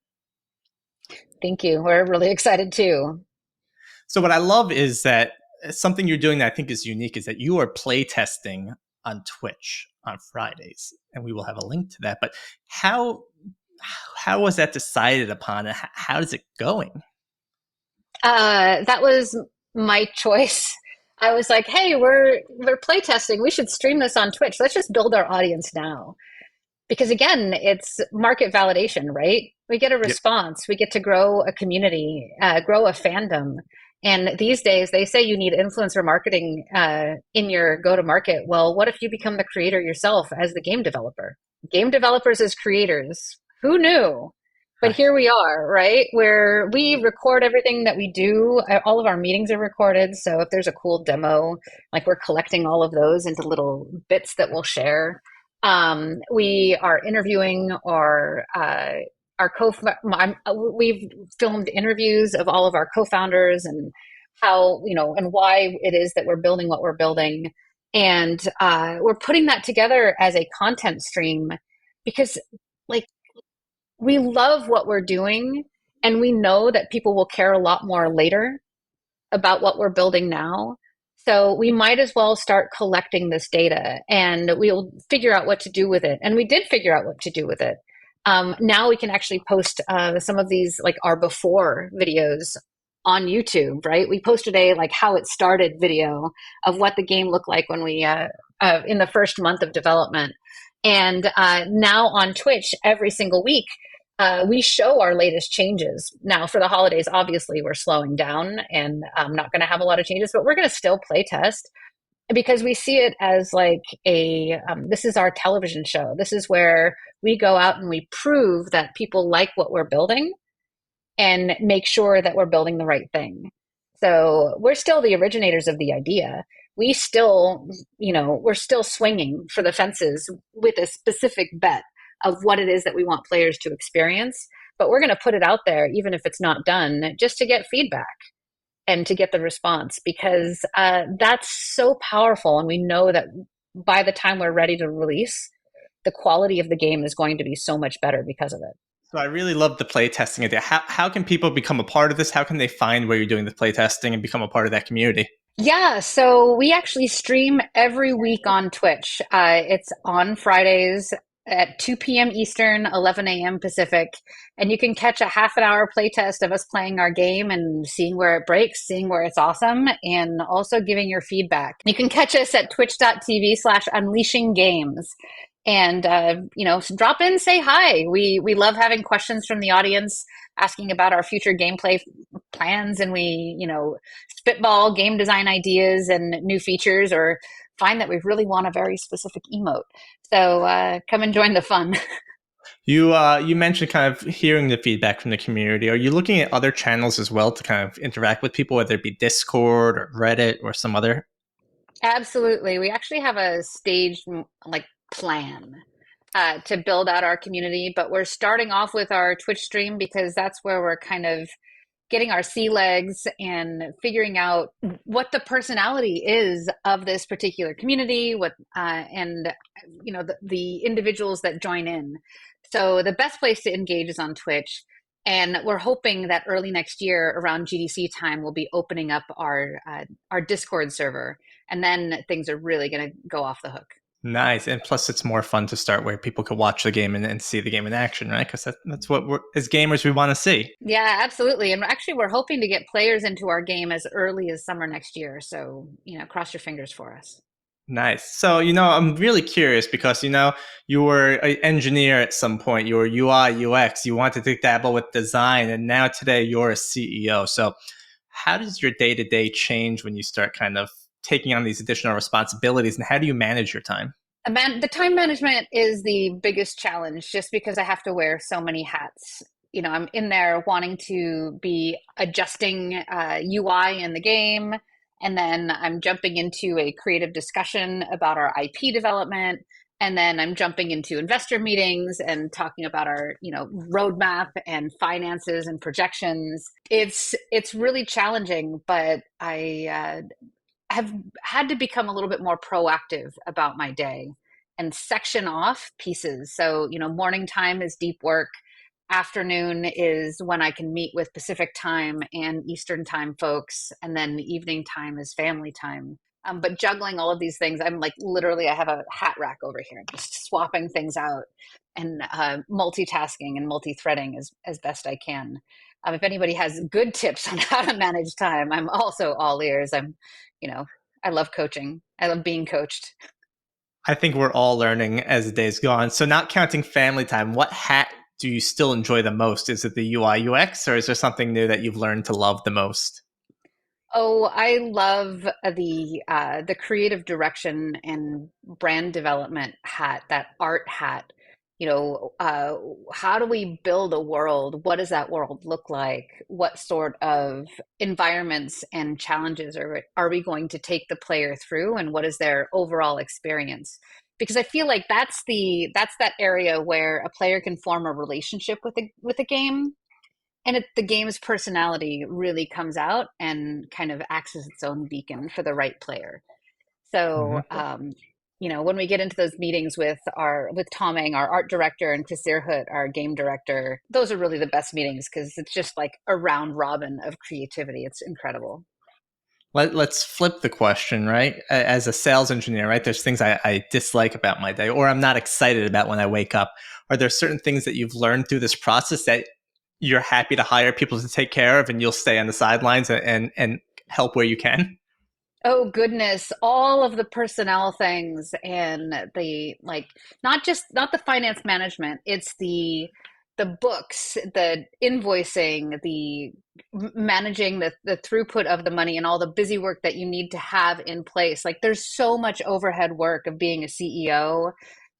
Thank you. We're really excited too. So what I love is that something you're doing that I think is unique is that you are play testing on Twitch on Fridays, and we will have a link to that. But how was that decided upon, and how is it going? That was my choice. I was like, hey, we're play testing. We should stream this on Twitch. Let's just build our audience now. Because again, it's market validation, right? We get a response. We get to grow a community, grow a fandom. And these days, they say you need influencer marketing in your go-to-market. Well, what if you become the creator yourself as the game developer? Game developers as creators. Who knew? But here we are, right? Where we record everything that we do. All of our meetings are recorded. So if there's a cool demo, like, we're collecting all of those into little bits that we'll share. We are interviewing we've filmed interviews of all of our co-founders, and how, and why it is that we're building what we're building. And we're putting that together as a content stream, because, like, we love what we're doing, and we know that people will care a lot more later about what we're building now. So we might as well start collecting this data, and we'll figure out what to do with it. And we did figure out what to do with it. Now we can actually post some of these, like our before videos, on YouTube, right? We posted a like how it started video of what the game looked like when we in the first month of development. And now on Twitch, every single week, we show our latest changes. Now, for the holidays, obviously, we're slowing down and I'm not going to have a lot of changes, but we're going to still play test because we see it as like this is our television show. This is where we go out and we prove that people like what we're building and make sure that we're building the right thing. So we're still the originators of the idea. We still, we're still swinging for the fences with a specific bet of what it is that we want players to experience. But we're going to put it out there, even if it's not done, just to get feedback and to get the response, because that's so powerful. And we know that by the time we're ready to release, the quality of the game is going to be so much better because of it. So I really love the playtesting idea. How can people become a part of this? How can they find where you're doing the playtesting and become a part of that community? Yeah, so we actually stream every week on Twitch. It's on Fridays at 2 p.m. Eastern, 11 a.m. Pacific. And you can catch a half an hour playtest of us playing our game and seeing where it breaks, seeing where it's awesome, and also giving your feedback. You can catch us at twitch.tv/unleashing games. And drop in, say hi. We love having questions from the audience, asking about our future gameplay plans, and we spitball game design ideas and new features, or find that we really want a very specific emote. So come and join the fun. You mentioned kind of hearing the feedback from the community. Are you looking at other channels as well to kind of interact with people, whether it be Discord or Reddit or some other? Absolutely. We actually have a staged like plan to build out our community, but we're starting off with our Twitch stream because that's where we're kind of getting our sea legs and figuring out what the personality is of this particular community, and the individuals that join in. So the best place to engage is on Twitch. And we're hoping that early next year, around GDC time, we'll be opening up our Discord server, and then things are really going to go off the hook. Nice. And plus, it's more fun to start where people can watch the game and see the game in action, right? Because that's what as gamers, we want to see. Yeah, absolutely. And actually, we're hoping to get players into our game as early as summer next year. So, cross your fingers for us. Nice. So, I'm really curious because, you were an engineer at some point. You were UI, UX. You wanted to dabble with design. And now today you're a CEO. So how does your day-to-day change when you start kind of taking on these additional responsibilities? And how do you manage your time? The time management is the biggest challenge, just because I have to wear so many hats. I'm in there wanting to be adjusting UI in the game, and then I'm jumping into a creative discussion about our IP development, and then I'm jumping into investor meetings and talking about our roadmap and finances and projections. It's really challenging, but I have had to become a little bit more proactive about my day and section off pieces. So, morning time is deep work. Afternoon is when I can meet with Pacific time and Eastern time folks. And then the evening time is family time. But juggling all of these things, I'm like literally, I have a hat rack over here, just swapping things out and multitasking and multi-threading as best I can. If anybody has good tips on how to manage time, I'm also all ears. I love coaching. I love being coached. I think we're all learning as the days go on. So not counting family time, what hat do you still enjoy the most? Is it the UI UX, or is there something new that you've learned to love the most? Oh, I love the creative direction and brand development hat, that art hat. How do we build a world? What does that world look like? What sort of environments and challenges are we going to take the player through, and what is their overall experience? Because I feel like that's that area where a player can form a relationship with a game, and the game's personality really comes out and kind of acts as its own beacon for the right player. So, Mhm. when we get into those meetings with Toming, our art director, and Chris Earhut, our game director, those are really the best meetings because it's just like a round robin of creativity. It's incredible. Let's flip the question, right? As a sales engineer, right? There's things I dislike about my day, or I'm not excited about when I wake up. Are there certain things that you've learned through this process that you're happy to hire people to take care of, and you'll stay on the sidelines and help where you can? Oh goodness, all of the personnel things and the like, not the finance management, it's the books, the invoicing, the managing the throughput of the money and all the busy work that you need to have in place. Like there's so much overhead work of being a CEO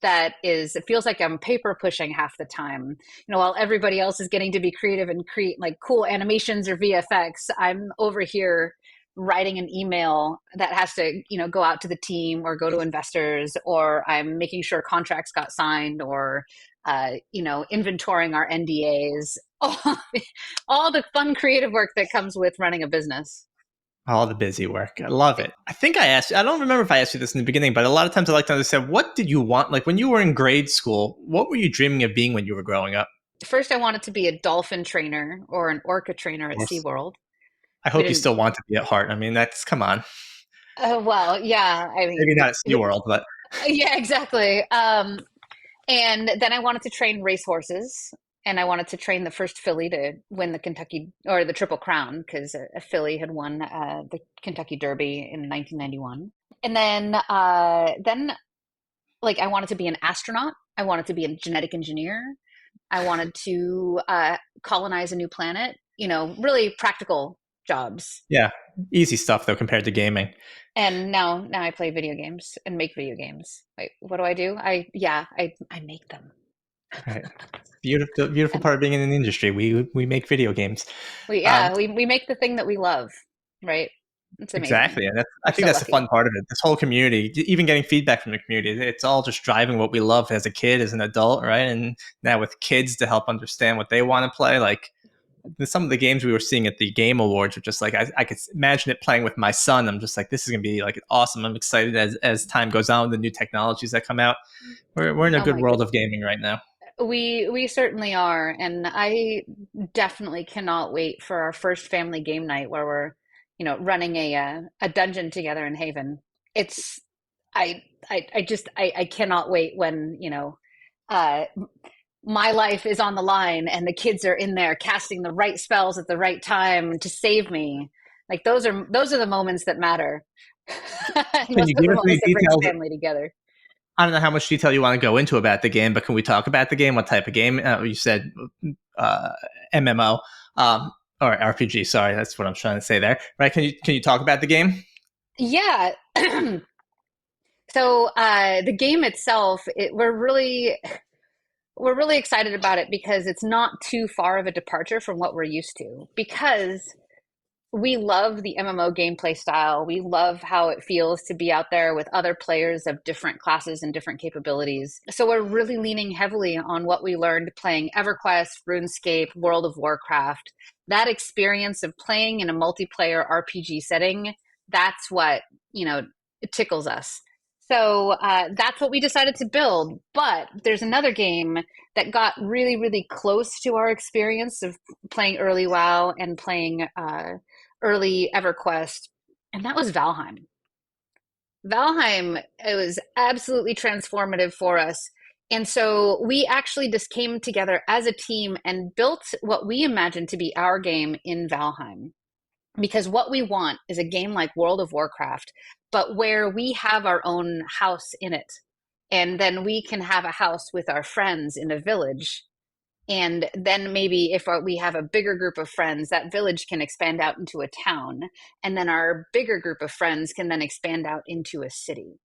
that is, it feels like I'm paper pushing half the time. While everybody else is getting to be creative and create like cool animations or VFX, I'm over here writing an email that has to go out to the team or go to investors, or I'm making sure contracts got signed, or inventorying our NDAs, all the fun creative work that comes with running a business. All the busy work. I love it. I think I asked you, I don't remember if I asked you this in the beginning, but a lot of times I like to understand, what did you want? Like when you were in grade school, what were you dreaming of being when you were growing up? First, I wanted to be a dolphin trainer or an orca trainer Of at course. SeaWorld. I We hope you didn't, still want to be at heart. I mean, that's, come on. well, yeah, I Maybe mean, not at SeaWorld, but yeah, exactly. And then I wanted to train racehorses, and I wanted to train the first filly to win the Kentucky or the Triple Crown, because a filly had won the Kentucky Derby in 1991. And then like I wanted to be an astronaut. I wanted to be a genetic engineer. I wanted to colonize a new planet. Really practical jobs. yeah, easy stuff though compared to gaming. And now I play video games and make video games. Wait, what do I do? I make them. Right. Beautiful, beautiful And part of being in an industry. We make video games. we Um, yeah, we make the thing that we love, right? It's amazing. exactly, and I We're think so that's the lucky. fun part of it. This whole community, even getting feedback from the community, it's all just driving what we love as a kid, as an adult, right? And now with kids to help understand what they want to play, like some of the games we were seeing at the Game Awards were just like, I could imagine it playing with my son. I'm just like, this is gonna be like awesome. I'm excited as time goes on, the new technologies that come out. We're in a Oh good my world goodness. of gaming right now. We certainly are, and I definitely cannot wait for our first family game night where we're, running a dungeon together in Haven. It's I cannot wait when, uh my life is on the line and the kids are in there casting the right spells at the right time to save me. Like those are the moments that matter. Can Those you are give the us any moments that brings details? family together. I don't know how much detail you want to go into about the game, but can we talk about the game? What type of game? You said uh, MMO or RPG. Sorry, that's what I'm trying to say there. Right? Can you talk about the game? Yeah. So the game itself, we're really excited about it because it's not too far of a departure from what we're used to. Because we love the MMO gameplay style. We love how it feels to be out there with other players of different classes and different capabilities. So we're really leaning heavily on what we learned playing EverQuest, RuneScape, World of Warcraft. That experience of playing in a multiplayer RPG setting, that's what, it tickles us. So that's what we decided to build. But there's another game that got really, really close to our experience of playing early WoW and playing early EverQuest, and that was Valheim. Valheim, it was absolutely transformative for us. And so we actually just came together as a team and built what we imagined to be our game in Valheim. Because what we want is a game like World of Warcraft, but where we have our own house in it. And then we can have a house with our friends in a village, and then maybe if we have a bigger group of friends, that village can expand out into a town. And then our bigger group of friends can then expand out into a city.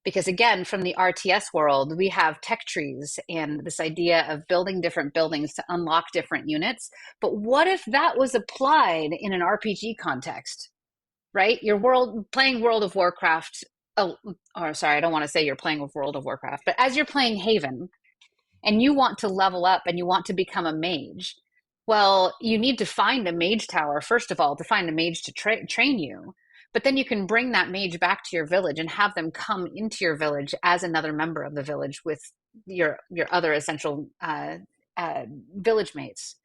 Because again, from the RTS world, we have tech trees and this idea of building different buildings to unlock different units. But what if that was applied in an RPG context, right? Playing World of Warcraft. Oh, or sorry, I don't want to say you're playing with World of Warcraft, but as you're playing Haven, and you want to level up and you want to become a mage, well, you need to find a mage tower, first of all, to find a mage to train you. But then you can bring that mage back to your village and have them come into your village as another member of the village with your other essential village mates.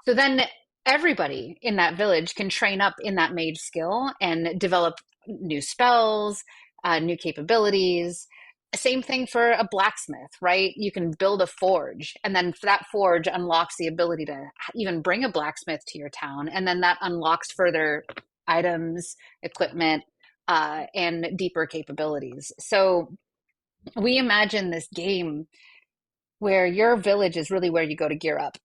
So then everybody in that village can train up in that mage skill and develop new spells, new capabilities. Same thing for a blacksmith, right? You can build a forge, and then that forge unlocks the ability to even bring a blacksmith to your town, and then that unlocks further items, equipment, and deeper capabilities. So we imagine this game where your village is really where you go to gear up.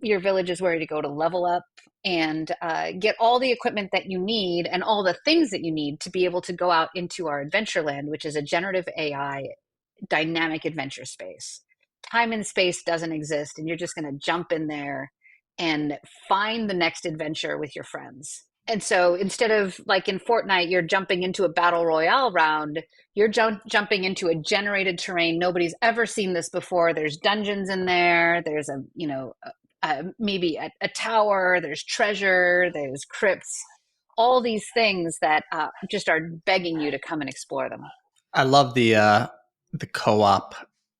Your village is where you go to level up and get all the equipment that you need and all the things that you need to be able to go out into our Adventureland, which is a generative AI dynamic adventure space. Time and space doesn't exist, and you're just going to jump in there and find the next adventure with your friends. And so instead of like in Fortnite, you're jumping into a battle royale round, you're jumping into a generated terrain. Nobody's ever seen this before. There's dungeons in there. There's maybe a tower. There's treasure. There's crypts. All these things that just are begging you to come and explore them. I love the co-op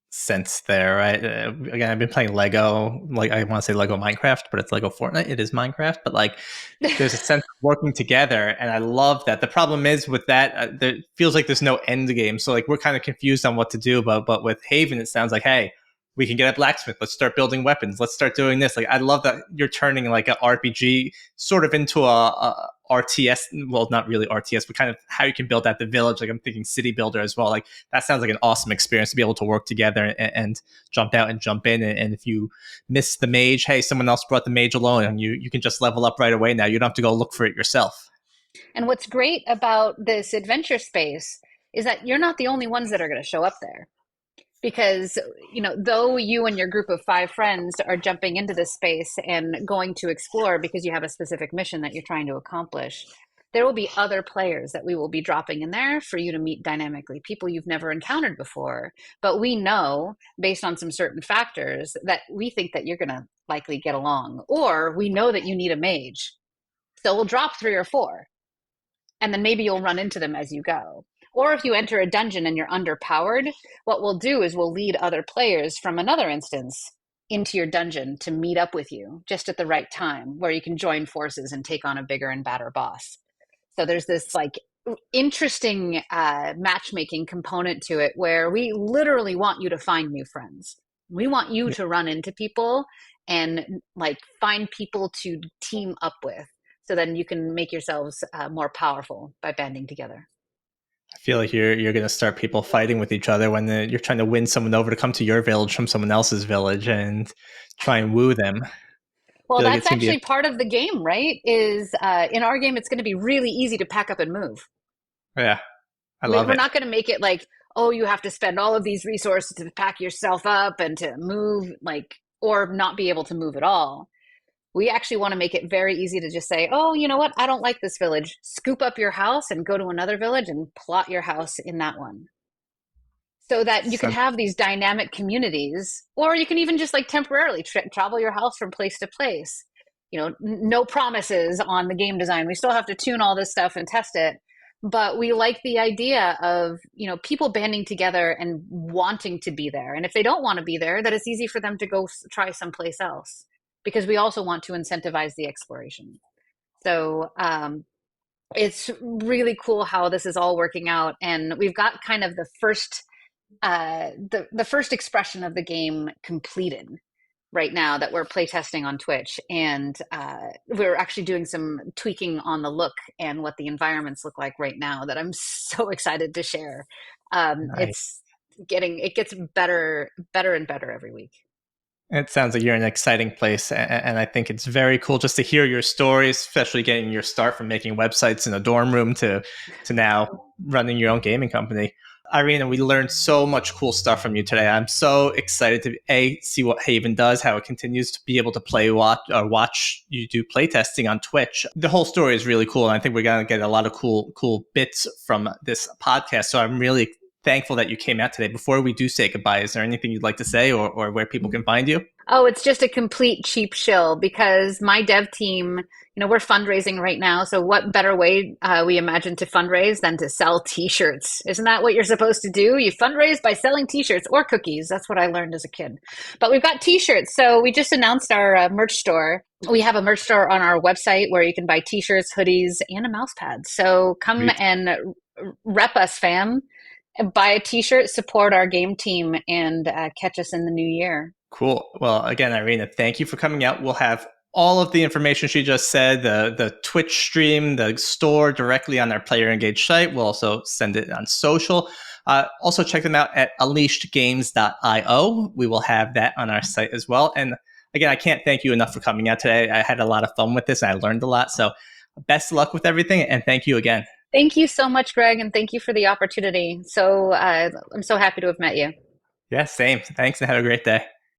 sense there, right? Again, I've been playing Lego, like I want to say Lego Minecraft, but it's Lego Fortnite. It is Minecraft, but like there's a sense of working together, and I love that. The problem is with that, there feels like there's no end game, so like we're kind of confused on what to do. But with Haven, it sounds like, hey, we can get a blacksmith. Let's start building weapons. Let's start doing this. Like I love that you're turning like an RPG sort of into a RTS. Well, not really RTS, but kind of how you can build out the village. Like I'm thinking city builder as well. Like that sounds like an awesome experience to be able to work together and jump out and jump in. And if you miss the mage, hey, someone else brought the mage alone, and you can just level up right away. Now you don't have to go look for it yourself. And what's great about this adventure space is that you're not the only ones that are going to show up there. Because, though you and your group of 5 friends are jumping into this space and going to explore because you have a specific mission that you're trying to accomplish, there will be other players that we will be dropping in there for you to meet dynamically, people you've never encountered before. But we know, based on some certain factors, that we think that you're going to likely get along, or we know that you need a mage. So we'll drop 3 or 4, and then maybe you'll run into them as you go. Or if you enter a dungeon and you're underpowered, what we'll do is we'll lead other players from another instance into your dungeon to meet up with you just at the right time, where you can join forces and take on a bigger and badder boss. So there's this like interesting matchmaking component to it where we literally want you to find new friends. We want you to run into people and like find people to team up with, so then you can make yourselves more powerful by banding together. I feel like you're going to start people fighting with each other when you're trying to win someone over to come to your village from someone else's village and try and woo them. I Well, feel like that's it's going to be actually part of the game, right? Is in our game, it's going to be really easy to pack up and move. yeah, I love We're it. not going to make it like, oh, you have to spend all of these resources to pack yourself up and to move, like, or not be able to move at all. We actually want to make it very easy to just say, oh, you know what? I don't like this village. Scoop up your house and go to another village and plot your house in that one, so that you can So, have these dynamic communities, or you can even just like temporarily travel your house from place to place. No promises on the game design. We still have to tune all this stuff and test it, but we like the idea of people banding together and wanting to be there, and if they don't want to be there, that it's easy for them to go try someplace else, because we also want to incentivize the exploration. So it's really cool how this is all working out, and we've got kind of the first expression of the game completed right now that we're playtesting on Twitch, and we're actually doing some tweaking on the look and what the environments look like right now that I'm so excited to share. nice. It gets better and better every week. It sounds like you're in an exciting place, and I think it's very cool just to hear your stories, especially getting your start from making websites in a dorm room to now running your own gaming company. Irina, we learned so much cool stuff from you today. I'm so excited to see what Haven does, how it continues to be able to watch you do playtesting on Twitch. The whole story is really cool, and I think we're gonna get a lot of cool bits from this podcast. So I'm really thankful that you came out today. Before we do say goodbye, is there anything you'd like to say, or where people can find you? Oh, it's just a complete cheap shill, because my dev team, we're fundraising right now. So what better way we imagine to fundraise than to sell t-shirts? Isn't that what you're supposed to do? You fundraise by selling t-shirts or cookies. That's what I learned as a kid. But we've got t-shirts. So we just announced our merch store. We have a merch store on our website where you can buy t-shirts, hoodies, and a mouse pad. So come and rep us, fam, buy a t-shirt, support our game team, and catch us in the new year. Cool. Well, again, Irina, thank you for coming out. We'll have all of the information she just said, the Twitch stream, the store directly on our Player Engage site. We'll also send it on social. Also check them out at unleashedgames.io. We will have that on our site as well. And again, I can't thank you enough for coming out today. I had a lot of fun with this and I learned a lot. So best of luck with everything. And thank you again. Thank you so much, Greg, and thank you for the opportunity. So I'm so happy to have met you. Yeah, same. Thanks and have a great day.